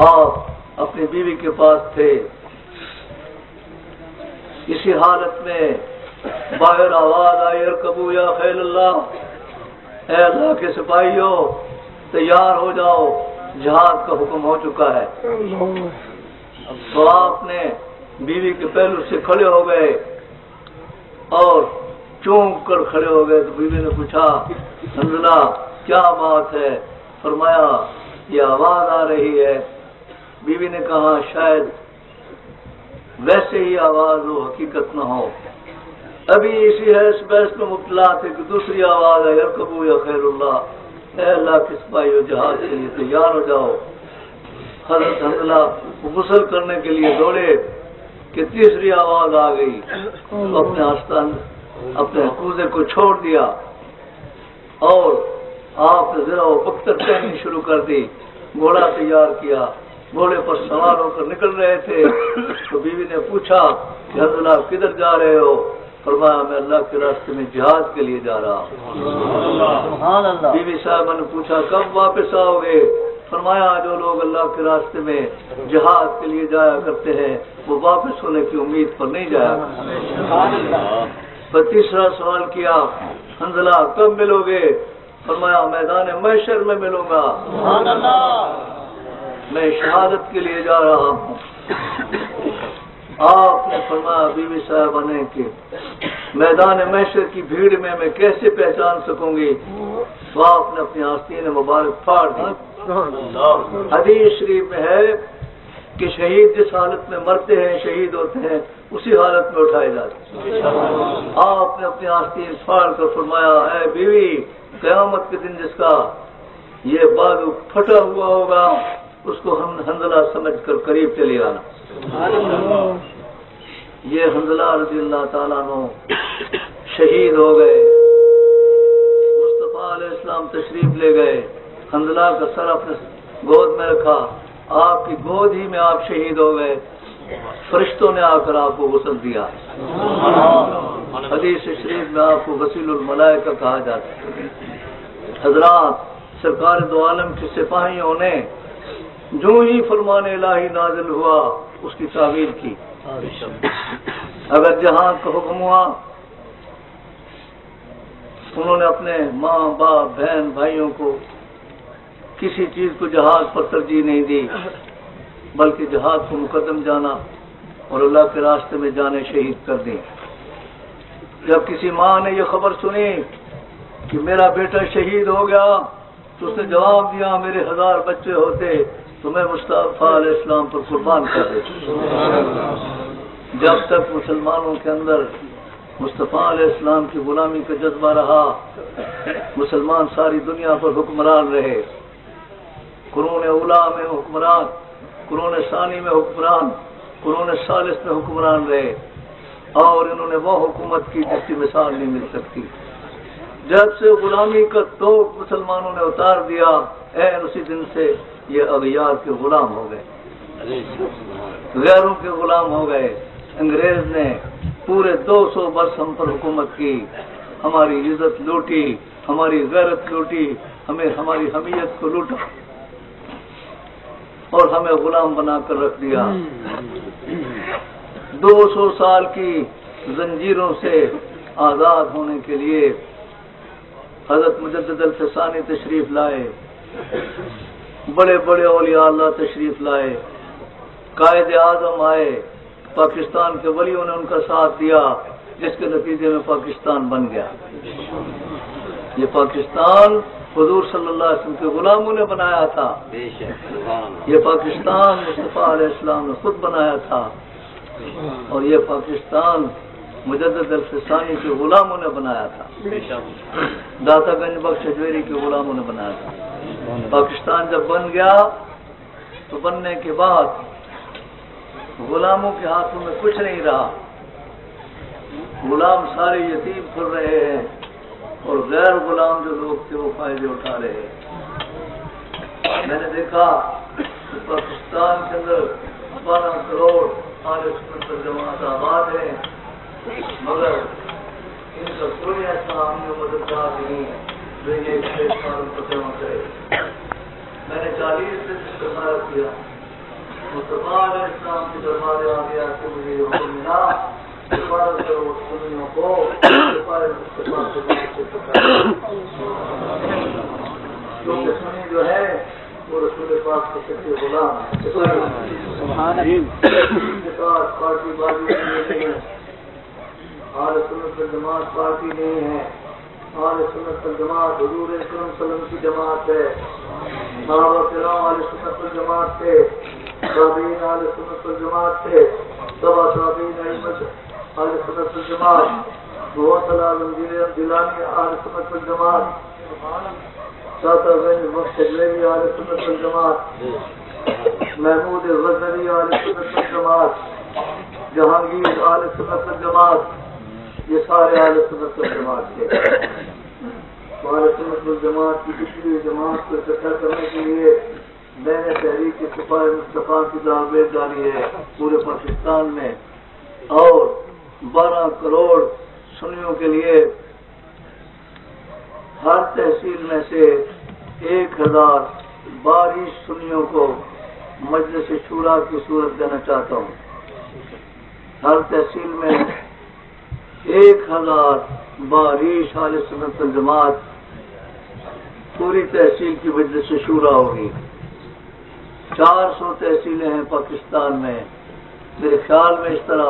آپ اپنی بیوی کے پاس تھے. اسی حالت میں باہر آواز آئی ارکبو یا خیل اللہ، اے اللہ کے سپاہیوں تیار ہو جاؤ، جہاد کا حکم ہو چکا ہے. تو آپ نے بیوی کے پہلو سے کھڑے ہو گئے اور چونک کر کھڑے ہو گئے. تو بیوی نے پوچھا حنظلہ کیا بات ہے؟ فرمایا یہ آواز آ رہی ہے. بیوی نے کہا شاید ویسے ہی آواز ہو حقیقت نہ ہو. ابھی اسی حیث بحث میں مبتلا تھے کہ دوسری آواز ہے ارکبو یا خیر اللہ، اے اللہ کے سپاہیوں جہاد کے لیے تیار ہو جاؤ. حضرت حنظلہ غسل کرنے کے لیے دوڑے کہ تیسری آواز آ گئی تو اپنے آستان اپنے کوزے کو چھوڑ دیا اور آپ نے ذرا وہ پختر پہننی شروع کر دی، گھوڑا تیار کیا، گھوڑے پر سوار ہو کر نکل رہے تھے تو بیوی نے پوچھا کہ حضرت آپ کدھر جا رہے ہو؟ فرمایا میں اللہ کے راستے میں جہاد کے لیے جا رہا ہوں۔ بیوی صاحبہ نے پوچھا کب واپس آؤ گے؟ فرمایا جو لوگ اللہ کے راستے میں جہاد کے لیے جایا کرتے ہیں وہ واپس ہونے کی امید پر نہیں جایا کرتے۔ پھر تیسرا سوال کیا حنظلہ کب ملو گے؟ فرمایا میدان محشر میں ملوں گا، میں شہادت کے لیے جا رہا ہوں۔ آپ نے فرمایا بیوی صاحبہ نے کہ میدان محشر کی بھیڑ میں کیسے پہچان سکوں گی؟ تو آپ نے اپنی آستین مبارک پھاڑ دی۔ حدیث شریف میں ہے کہ شہید جس حالت میں مرتے ہیں شہید ہوتے ہیں اسی حالت میں اٹھائے جاتے ہیں۔ آپ نے اپنی آستین پھاڑ کر فرمایا اے بیوی قیامت کے دن جس کا یہ بازو پھٹا ہوا ہوگا اس کو ہم حنظلہ سمجھ کر قریب چلے آنا۔ یہ حنظلہ رضی اللہ تعالیٰ عنہ شہید ہو گئے، مصطفیٰ علیہ السلام تشریف لے گئے، حنظلہ کا سر اپنے گود میں رکھا، آپ کی گود ہی میں آپ شہید ہو گئے، فرشتوں نے آ کر آپ کو غسل دیا۔ حدیث شریف میں آپ کو غسیل الملائکہ کہا جاتا ہے۔ حضرات سرکار دو عالم کے سپاہیوں نے جو ہی فرمان الہی نازل ہوا اس کی تعویل کی۔ اگر جہاد کا حکم ہوا انہوں نے اپنے ماں باپ بہن بھائیوں کو کسی چیز کو جہاد پر ترجیح نہیں دی بلکہ جہاد کو مقدم جانا اور اللہ کے راستے میں جانے شہید کر دی۔ جب کسی ماں نے یہ خبر سنی کہ میرا بیٹا شہید ہو گیا تو اس نے جواب دیا میرے 1000 بچے ہوتے تو میں مصطفیٰ علیہ السلام پر قربان کر دیتا۔ جب تک مسلمانوں کے اندر مصطفیٰ علیہ السلام کی غلامی کا جذبہ رہا مسلمان ساری دنیا پر حکمران رہے، قرون اولیٰ میں حکمران، قرون ثانی میں حکمران، قرون ثالث میں حکمران رہے اور انہوں نے وہ حکومت کی جس کی مثال نہیں مل سکتی۔ جب سے غلامی کا توق مسلمانوں نے اتار دیا اسی دن سے یہ اغیار کے غلام ہو گئے، غیروں کے غلام ہو گئے۔ انگریز نے پورے 200 برس ہم پر حکومت کی، ہماری عزت لوٹی، ہماری غیرت لوٹی، ہمیں ہماری حمیت کو لوٹا اور ہمیں غلام بنا کر رکھ دیا۔ 200 سال کی زنجیروں سے آزاد ہونے کے لیے حضرت مجدد الفسانی تشریف لائے، بڑے بڑے اولیاء اللہ تشریف لائے، قائد اعظم آئے، پاکستان کے ولیوں نے ان کا ساتھ دیا جس کے نتیجے میں پاکستان بن گیا۔ یہ پاکستان حضور صلی اللہ علیہ وسلم کے غلاموں نے بنایا تھا، یہ پاکستان مصطفیٰ علیہ السلام نے خود بنایا تھا اور یہ پاکستان مجدد الفسانی کے غلاموں نے بنایا تھا، داتا گنج بخش اجمیری کے غلاموں نے بنایا تھا۔ پاکستان جب بن گیا تو بننے کے بعد غلاموں کے ہاتھوں میں کچھ نہیں رہا، غلام سارے یتیم پھر رہے ہیں اور غیر غلام جو لوگ تھے وہ فائدے اٹھا رہے ہیں۔ میں نے دیکھا کہ پاکستان کے اندر 12 کروڑ اہل سنت والجماعت آباد ہیں مگر ان کا کوئی ایسا ہم مددگار نہیں جو یہ فتح کرے۔ میں نے 40 دن سے مشاہدہ کیا، مصطفیٰ علیہ السلام کے دربار آگے آ کے مجھے یہ حکم ملا 12 کروڑ سنیوں کو کیونکہ سنی جو ہے وہ رسول پاک کے سچے غلام ہے، پارٹی بازی نہیں ہے، اہل سنت والجماعت پارٹی نہیں ہے، اہل سنت والجماعت حضور اکرم صلی اللہ علیہ وسلم کی جماعت ہے، صحابہ کرام اہل سنت والجماعت تھے، تابعین اہل سنت والجماعت تھے، تبع تابعین ائمہ اہل سنت والجماعت، غوث العالم جیلانی اہل سنت والجماعت، داتا گنج بخش اجمیری اہل سنت والجماعت، محمود غزنوی اہل سنت والجماعت، جہانگیر اہل سنت والجماعت، یہ سارے اہل سنت والجماعت کے اہل سنت والجماعت کی پچھلی جماعت کو اکٹھا کرنے کے لیے میں نے تحریک صفائے مصطفیٰ کی دعوت ڈالی ہے پورے پاکستان میں، اور 12 کروڑ سنیوں کے لیے ہر تحصیل میں سے 1000 سنیوں کو مجلس شورا کی صورت دینا چاہتا ہوں۔ ہر تحصیل میں 1000 اہل سنت والجماعت، پوری تحصیل کی مجلس شورا ہوگی۔ 400 تحصیلیں ہیں پاکستان میں، میرے خیال میں اس طرح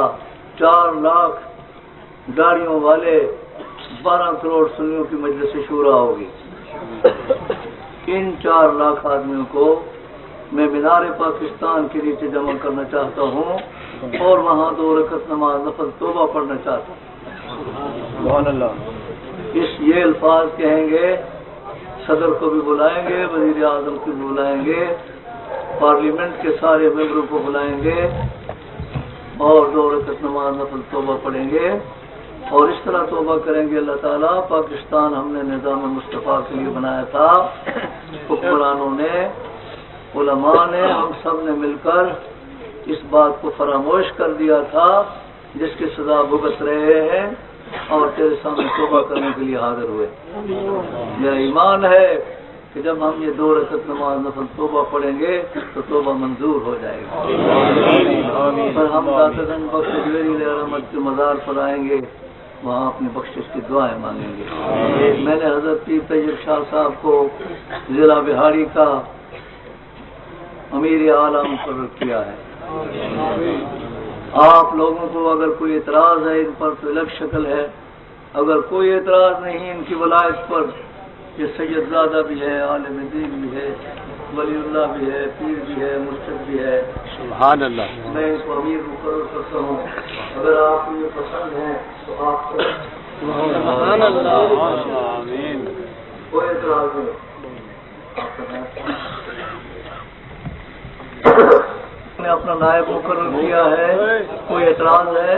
4 لاکھ گاڑیوں والے 12 کروڑ سنیوں کی مجلس شورا ہوگی۔ ان 4 لاکھ آدمیوں کو میں مینار پاکستان کے نیچے جمع کرنا چاہتا ہوں اور وہاں 2 رکعت نماز نفل توبہ پڑھنا چاہتا ہوں۔ سبحان اللہ۔ یہ الفاظ کہیں گے، صدر کو بھی بلائیں گے، وزیر اعظم کو بھی بلائیں گے، پارلیمنٹ کے سارے ممبروں کو بلائیں گے اور 2 رکعت نماز نفل توبہ پڑھیں گے، اور اس طرح توبہ کریں گے اللہ تعالیٰ پاکستان ہم نے نظام مصطفیٰ کے لیے بنایا تھا، حکمرانوں نے، علماء نے، ہم سب نے مل کر اس بات کو فراموش کر دیا تھا جس کی سزا بھگت رہے ہیں، اور تیرے سامنے توبہ کرنے کے لیے حاضر ہوئے۔ میرا ایمان ہے کہ جب ہم یہ 2 رکعت نماز نفل توبہ پڑھیں گے تو توبہ منظور ہو جائے گی، پر ہم داتا گنج بخش جویری علیہ رحمت کے مزار پر آئیں گے، وہاں اپنی بخشش کی دعائیں مانگیں گے۔ میں نے حضرت پیر طیب شاہ صاحب کو ضلع بہاڑی کا امیر اعلیٰ مقرر کیا ہے۔ آپ لوگوں کو اگر کوئی اعتراض ہے ان پر تو الگ شکل ہے، اگر کوئی اعتراض نہیں ان کی ولایت پر، یہ سید زادہ بھی ہے، عالم دین بھی ہے، ولی اللہ بھی ہے، پیر بھی ہے، مرشد بھی ہے، سبحان اللہ۔ میں اس کو امیر مقرر کرتا ہوں۔ اگر آپ کو یہ پسند ہے تو آپ کو سبحان اللہ۔ آمین۔ کوئی اعتراض نہیں۔ نے اپنا نائب مقرر کیا ہے، کوئی اعتراض ہے؟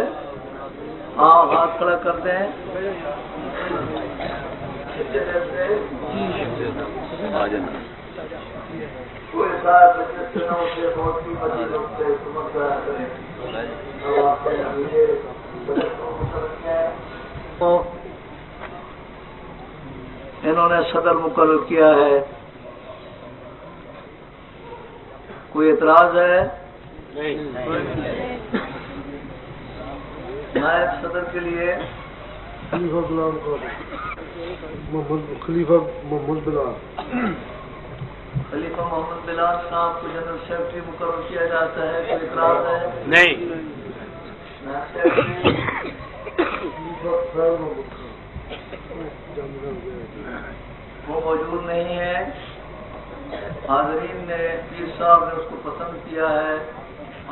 آپ ہاتھ کھڑا کر دیں۔ کوئی صاحب انہوں نے صدر مقرر کیا ہے، کوئی اعتراض ہے؟ نائب صدر کے لیے خلیفہ محمد بلال صاحب کو جنرل سیکرٹری مقرر کیا جاتا ہے، کوئی اعتراض ہے؟ نہیں۔ وہ موجود نہیں ہے، حاضرین نے، پیر صاحب نے اس کو پسند کیا ہے،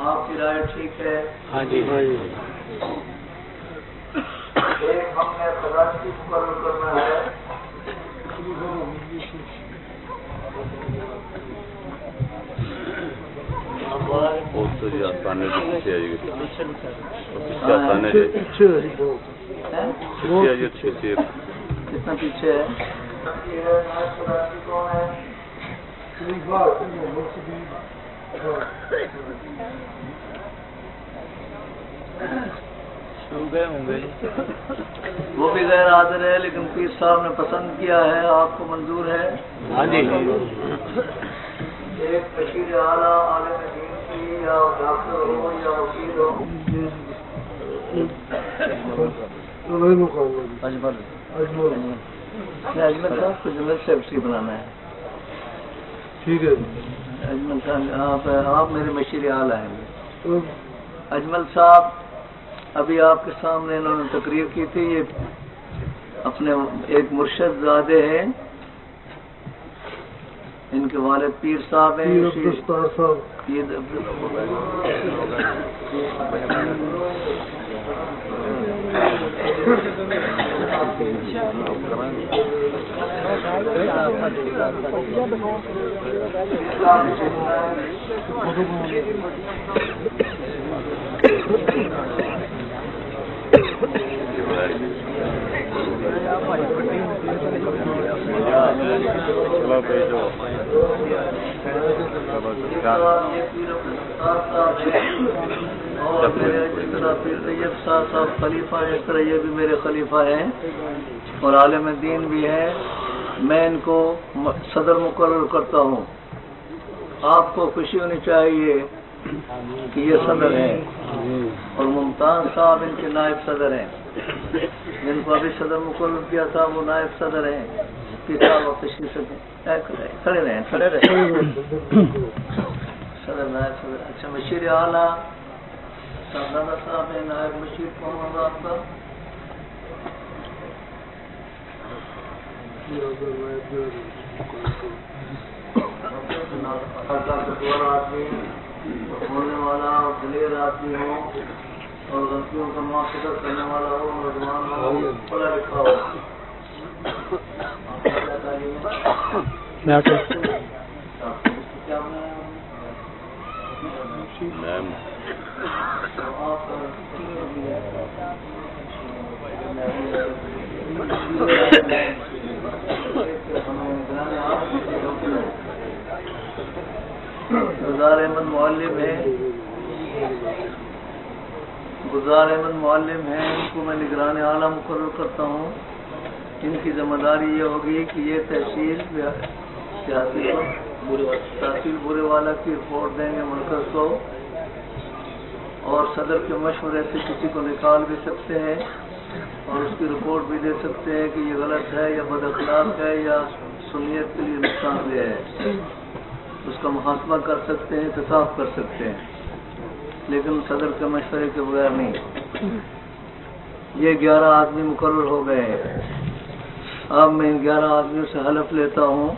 آپ کی رائے ٹھیک ہے؟ ہاں جی۔ ایک ہم نے خزانچی مقرر کرنا ہے، کتنا پیچھے ہے؟ کون ہے؟ وہ بھی غیر حاضر ہے، لیکن پیر صاحب نے پسند کیا ہے، آپ کو منظور ہے؟ ہاں جی۔ ایک بشیر اعلیٰ عالم دین کی، یا ڈاکٹر ہو یا وکیل ہو، اجمل صاحب کو جنرل سیکرٹری بنانا ہے۔ ٹھیک ہے اجمل صاحب، آپ میرے مشیر اعلیٰ ہیں۔ اجمل صاحب ابھی آپ کے سامنے انہوں نے تقریر کی تھی، یہ اپنے ایک مرشد زادے ہیں، ان کے والد پیر صاحب ہیں، اور میرے جس طرح پیر طیب صاحب خلیفہ ہیں، اس طرح یہ بھی میرے خلیفہ ہیں اور عالم دین بھی ہیں. میں ان کو صدر مقرر کرتا ہوں. آپ کو خوشی ہونی چاہیے کہ یہ صدر ہیں اور ممتاز صاحب ان کے نائب صدر ہیں. جن کو ابھی صدر مقرر کیا تھا وہ نائب صدر ہیں. کتاب اور تشریف کھڑے رہیں صدر نائب صدر. اچھا مشیر اعلیٰ صاحبزادہ صاحب ہیں. نائب مشیر کون ہوگا آپ کا؟ آدمی بولنے والا اور دلیر آدمی ہو اور غلطیوں کا معاوضہ کرنے والا ہو، نوجوان ہو، پڑھا لکھا ہو. گلزار احمد معلم ہیں، ان کو میں نگران اعلیٰ مقرر کرتا ہوں. ان کی ذمہ داری یہ ہوگی کہ یہ تحصیل برے والا کی رپورٹ دیں گے مرکز کو اور صدر کے مشورے سے کسی کو نکال بھی سکتے ہیں اور اس کی رپورٹ بھی دے سکتے ہیں کہ یہ غلط ہے یا بد اخلاق ہے یا سنیت کے لیے نقصان دہ ہے. اس کا محاسبہ کر سکتے ہیں، احتساب کر سکتے ہیں، لیکن صدر کے مشورے کے بغیر نہیں. یہ 11 آدمی مقرر ہو گئے ہیں. اب میں ان 11 آدمیوں سے حلف لیتا ہوں.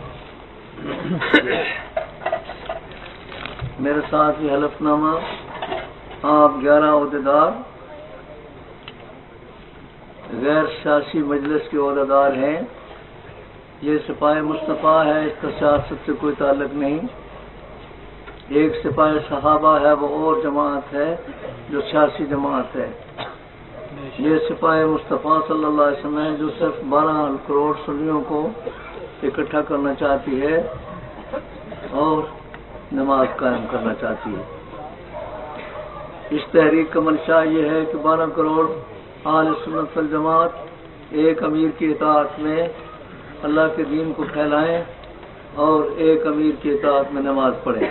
میرے ساتھ یہ حلف نامہ. آپ 11 عہدیدار غیر سیاسی مجلس کے عہدیدار ہیں. یہ سپاہی مصطفیٰ ہے، اس کا سیاست سے کوئی تعلق نہیں. ایک سپاہی صحابہ ہے، وہ اور جماعت ہے جو سیاسی جماعت ہے. یہ سپاہی مصطفیٰ صلی اللہ علیہ وسلم ہے جو صرف 12 کروڑ سنیوں کو اکٹھا کرنا چاہتی ہے اور نماز قائم کرنا چاہتی ہے. اس تحریک کا منشا یہ ہے کہ 12 کروڑ اہل سنت والجماعت ایک امیر کی اطاعت میں اللہ کے دین کو پھیلائیں اور ایک امیر کی اطاعت میں نماز پڑھیں.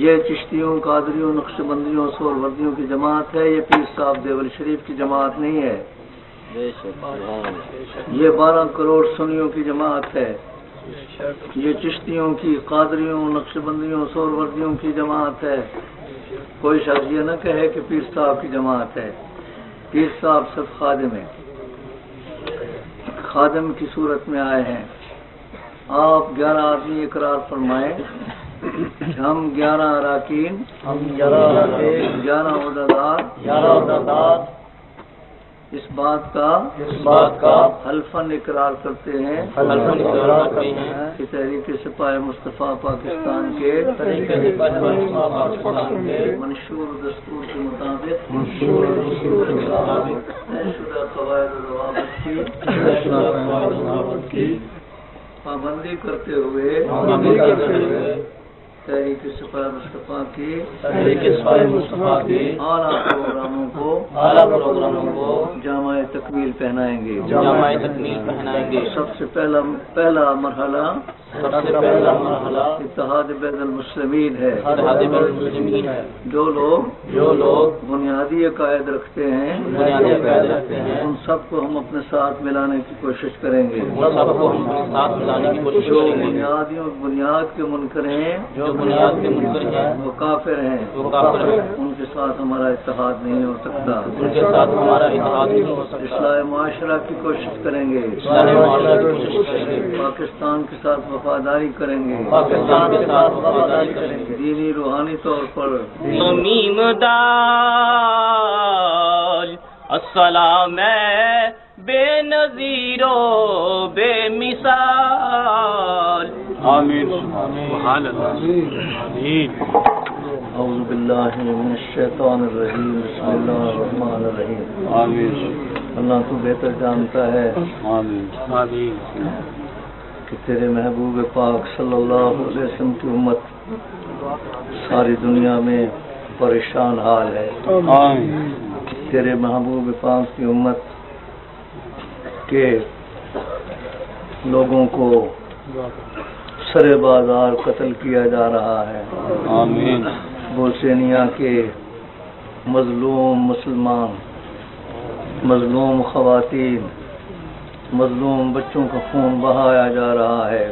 یہ چشتیوں، قادریوں، نقشبندیوں، سہروردیوں کی جماعت ہے. یہ پیر صاحب دیوبند شریف کی جماعت نہیں ہے. یہ 12 کروڑ سنیوں کی جماعت ہے. یہ چشتیوں کی، قادریوں، نقشبندیوں، سہروردیوں کی جماعت ہے. کوئی شخص یہ نہ کہے کہ پیر صاحب کی جماعت ہے. پیر صاحب صرف خادم ہیں، خادم کی صورت میں آئے ہیں. آپ 11 آدمی اقرار فرمائیں. ہم 11 اراکین، 11 عہدیدار اس بات کا حلفاً اقرار کرتے ہیں کہ تحریک سپاہی مصطفیٰ پاکستان کے منشور دستور کے مطابق شدہ قواعد و ضوابط کی پابندی کرتے ہوئے تحریک سپاہی مصطفیٰ کی اعلیٰ پروگراموں کو جامع تکمیل پہنائیں گے. سب سے پہلا مرحلہ اتحاد بین المسلمین ہے. جو لوگ بنیادی عقائد رکھتے ہیں ان سب کو ہم اپنے ساتھ ملانے کی کوشش کریں گے. جو بنیاد کے منکر ہیں، وہ کافر ہیں، ان کے ساتھ ہمارا اتحاد نہیں ہو سکتا. اصلاح معاشرہ کی کوشش کریں گے. پاکستان کے ساتھ وفاداری کریں گے. دینی روحانی طور پر السلام بے نظیر و بے مثال. آمین. سبحان اللہ. آمین. اعوذ باللہ من الشیطان الرجیم. بسم اللہ الرحمن الرحیم. آمین. اللہ تو بہتر جانتا ہے. آمین. آمین. کہ تیرے محبوب پاک صلی اللہ علیہ وسلم کی امت ساری دنیا میں پریشان حال ہے. تیرے محبوب پاک کی امت کے لوگوں کو سرے بازار قتل کیا جا رہا ہے. آمین. بوسنیا کے مظلوم مسلمان، مظلوم خواتین، مظلوم بچوں کا خون بہایا جا رہا ہے.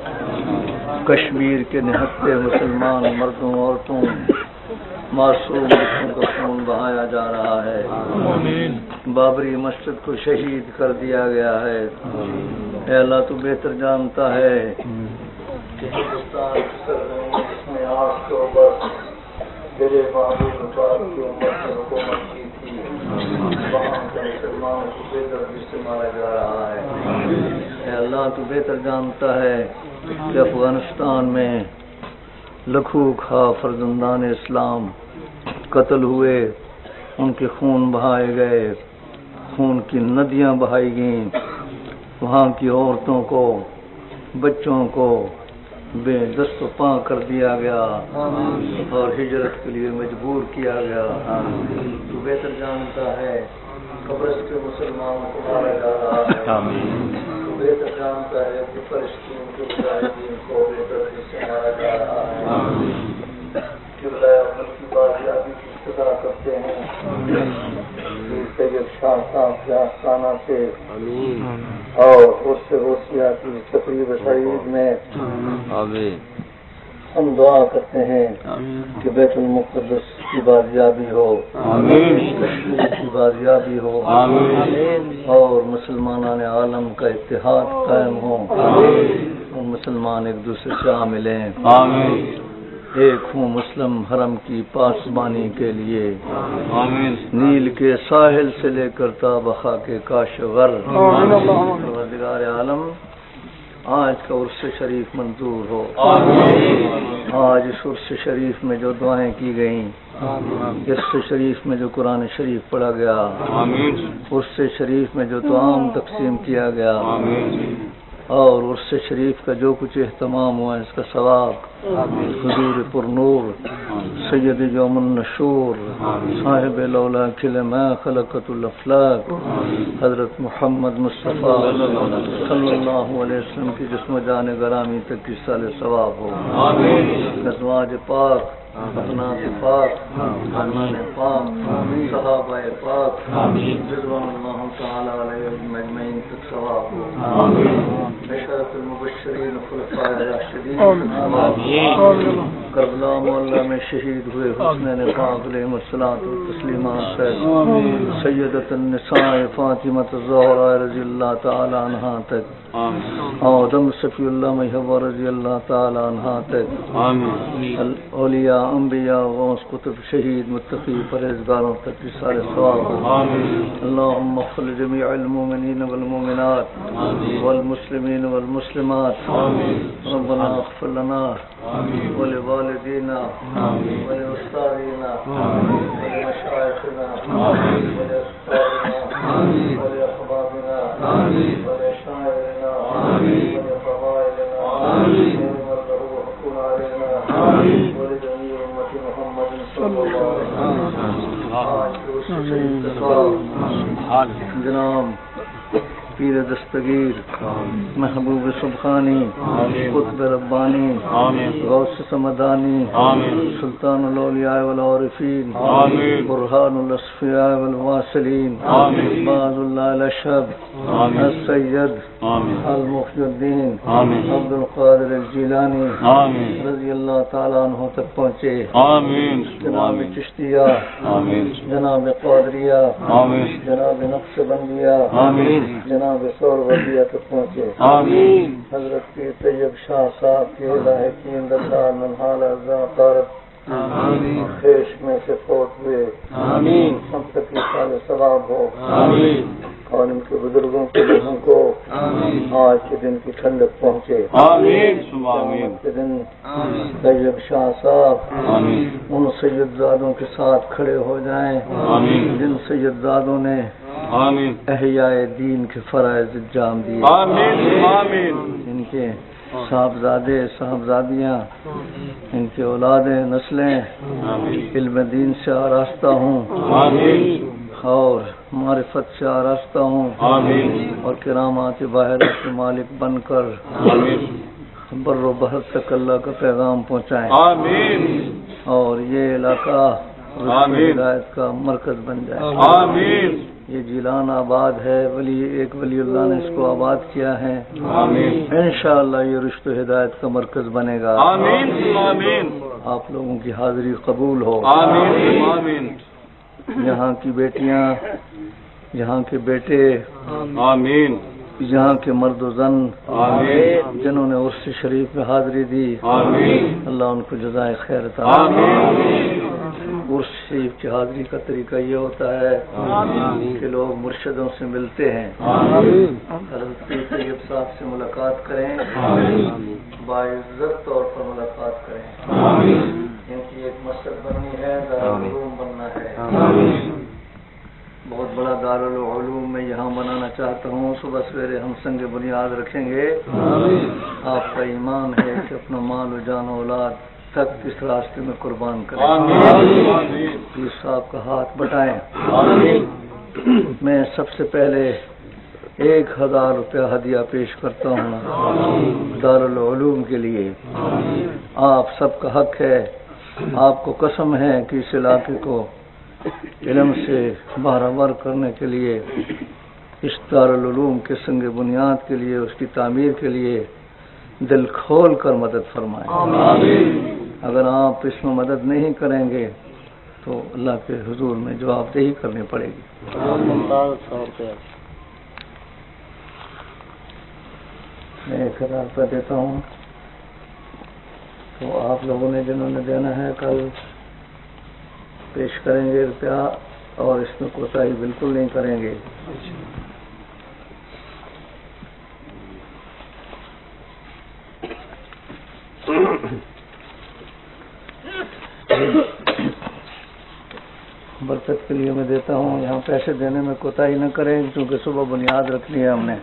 کشمیر کے نہتے مسلمان مردوں عورتوں معصوم بچوں کا خون بہایا جا رہا ہے. بابری مسجد کو شہید کر دیا گیا ہے. اے اللہ تو بہتر جانتا ہے کہ ہندوستان کی سرزمین میں 8 اکتوبر تیرے محبوب پاک کی امت نے حکومت کی تھی، وہاں کے مسلمانوں کو بے دردی سے مارا جا رہا ہے. اے اللہ تو بہتر جانتا ہے کہ افغانستان میں لکھوں کھا فرزندان اسلام قتل ہوئے، ان کے خون بہائے گئے، خون کی ندیاں بہائی گئیں. وہاں کی عورتوں کو، بچوں کو بے دست و پاں کر دیا گیا اور ہجرت کے لیے مجبور کیا گیا. تو بہتر جانتا ہے قبرص کے مسلمانوں کو مارا جا رہا ہے. تو بہتر جانتا ہے کہ فلسطین کے مجاہدین کو بے دردی سے مارا جا رہا ہے. قبلہ ملک کی بازیابی کی ابتدا کرتے ہیں سید شاہ صاحب کے آستانہ سے اور اس سے روسیہ کی تقریب سعید میں ہم دعا کرتے ہیں کہ بیت المقدس کی بازیابی ہو، کشمیر کی بازیابی ہو اور مسلمانان عالم کا اتحاد قائم ہو. مسلمان ایک دوسرے سے ملیں، ایک ہوں مسلم حرم کی پاسبانی کے لیے. نیل کے ساحل سے لے کر تا بخا کے کاشغر. پروردگار عالم آج کا عرس شریف منظور ہو. آج اس عرس شریف میں جو دعائیں کی گئیں، عرس شریف میں جو قرآن شریف پڑھا گیا، عرس شریف میں جو طعام تقسیم کیا گیا اور عرس شریف کا جو کچھ اہتمام ہوا اس کا ثواب حضور پر نور سید یوم النشور صاحب لولا کھل میں خلقت الافلاق حضرت محمد مصطفیٰ صلی اللہ علیہ وسلم کی جسم جان گرامی تک کی سال ثواب ہو. ازواج پاک، ابنات پاک، خاندان پاک، صحابہ پاک رضوان اللہ تعالی علیہم اجمعین تک ثواب ہو. عشرۃ المبشرین خلفاء راشدین کربلا معلیٰ میں شہید ہوئے حسنین پاک علیہم الصلاۃ والتسلیمات سے سیدۃ النساء فاطمہ الزہرا رضی اللہ تعالی عنہا تک آدم صفی اللہ محبوبہ رضی اللہ تعالی عنہا تک اولیاء انبیاء غوث قطب شہید متقی پرہیزگاروں تک کی سارے ثواب ہو. اللہم اغفر لجمیع المؤمنین والمؤمنات والمسلمین والمسلمات. ربنا اغفر لنا ولوالدینا ولأستاذنا ولمشایخنا ولأصحابنا ولأحبابنا ولشاعرنا ولفضائلنا ولمن له حق علينا ولجميع أمة محمد صلى الله عليه وسلم. جناب پیر دستگیر محبوب سبحانی قطب ربانی غوث سمدانی سلطان الاولیاء والعارفین برہان الاصفیاء والواصلین باز اللہ الاشہب السید المحی الدین عبد القادر الجیلانی رضی اللہ تعالیٰ عنہ تک پہنچے. جناب چشتیہ، جناب قادریہ، جناب نقشبندیہ، جناب سور وردیہ تک پہنچے. حضرت پیر طیب شاہ صاحب کے لاحقین دردار منحال ارزاں طارت خیش میں سے فوت ہوئے، سب تک یہ سال ثواب ہو. اور ان کے بزرگوں کے لوگوں کو آج کے دن کی ٹھنڈک پہنچے. آج کے دن طیب شاہ صاحب ان سیدزادوں کے ساتھ کھڑے ہو جائیں جن سیدزادوں نے احیاء دین کے فرائض انجام دیے. ان کے صاحبزادے صاحبزادیاں، ان کی اولادیں نسلیں علم دین سے آراستہ ہوں اور معرفت سے آراستہ ہوں اور کرامات باہرہ کے مالک بن کر بر و بحر تک اللہ کا پیغام پہنچائیں اور یہ علاقہ ہدایت کا مرکز بن جائے. یہ جیلان آباد ہے، ایک ولی اللہ نے اس کو آباد کیا ہے. انشاءاللہ یہ رشت و ہدایت کا مرکز بنے گا. آپ لوگوں کی حاضری قبول ہو. یہاں کی بیٹیاں، یہاں کے بیٹے، یہاں کے مرد و زن جنہوں نے عرس شریف میں حاضری دی، اللہ ان کو جزائے خیر عطا فرمائے. عرس شریف کی حاضری کا طریقہ یہ ہوتا ہے کہ لوگ مرشدوں سے ملتے ہیں، حضرت طیب صاحب سے ملاقات کریں، باعزت طور پر ملاقات کریں. ان کی ایک مسجد بننی ہے، دارالعلوم بننا ہے. بہت بڑا دارالعلوم میں یہاں بنانا چاہتا ہوں. صبح سویرے ہم سنگ بنیاد رکھیں گے. آپ کا ایمان ہے کہ اپنا مال و جان و اولاد تک اس راستے میں قربان کریں. پیر صاحب کا ہاتھ بٹائیں. میں سب سے پہلے 1000 روپیہ ہدیہ پیش کرتا ہوں دارالعلوم کے لیے. آپ سب کا حق ہے، آپ کو قسم ہے کہ اس علاقے کو علم سے بہرہور کرنے کے لیے، اس دارالعلوم کے سنگ بنیاد کے لیے، اس کی تعمیر کے لیے دل کھول کر مدد فرمائیں. اگر آپ اس میں مدد نہیں کریں گے تو اللہ کے حضور میں جواب دہی کرنی پڑے گی. میں 1000 روپیہ دیتا ہوں. تو آپ لوگوں نے جنہوں نے دینا ہے کل پیش کریں گے روپیہ، اور اس میں کوتاہی بالکل نہیں کریں گے. برکت کے لیے میں دیتا ہوں. یہاں پیسے دینے میں کوتاہی نہ کریں کیونکہ صبح بنیاد رکھنی ہے ہم نے.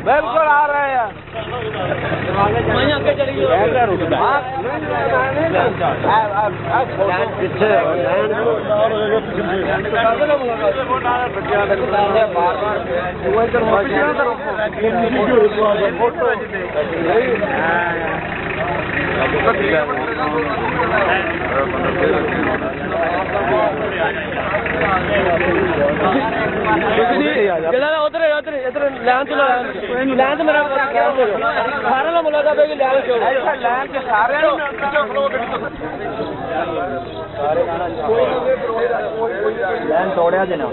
بالکل آ رہے ہیں. توڑیا دینا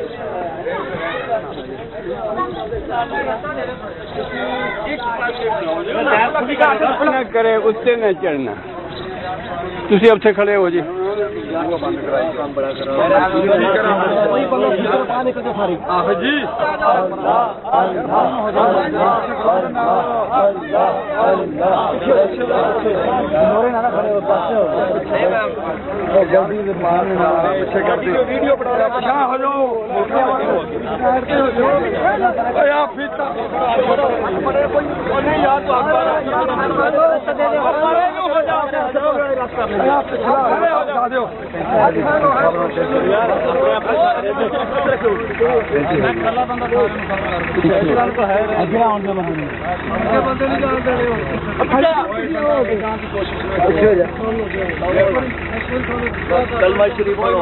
کرے اس سے نہ چڑھنا. تھی اب سے کھڑے ہو جی. کلمہ شریف پڑھو.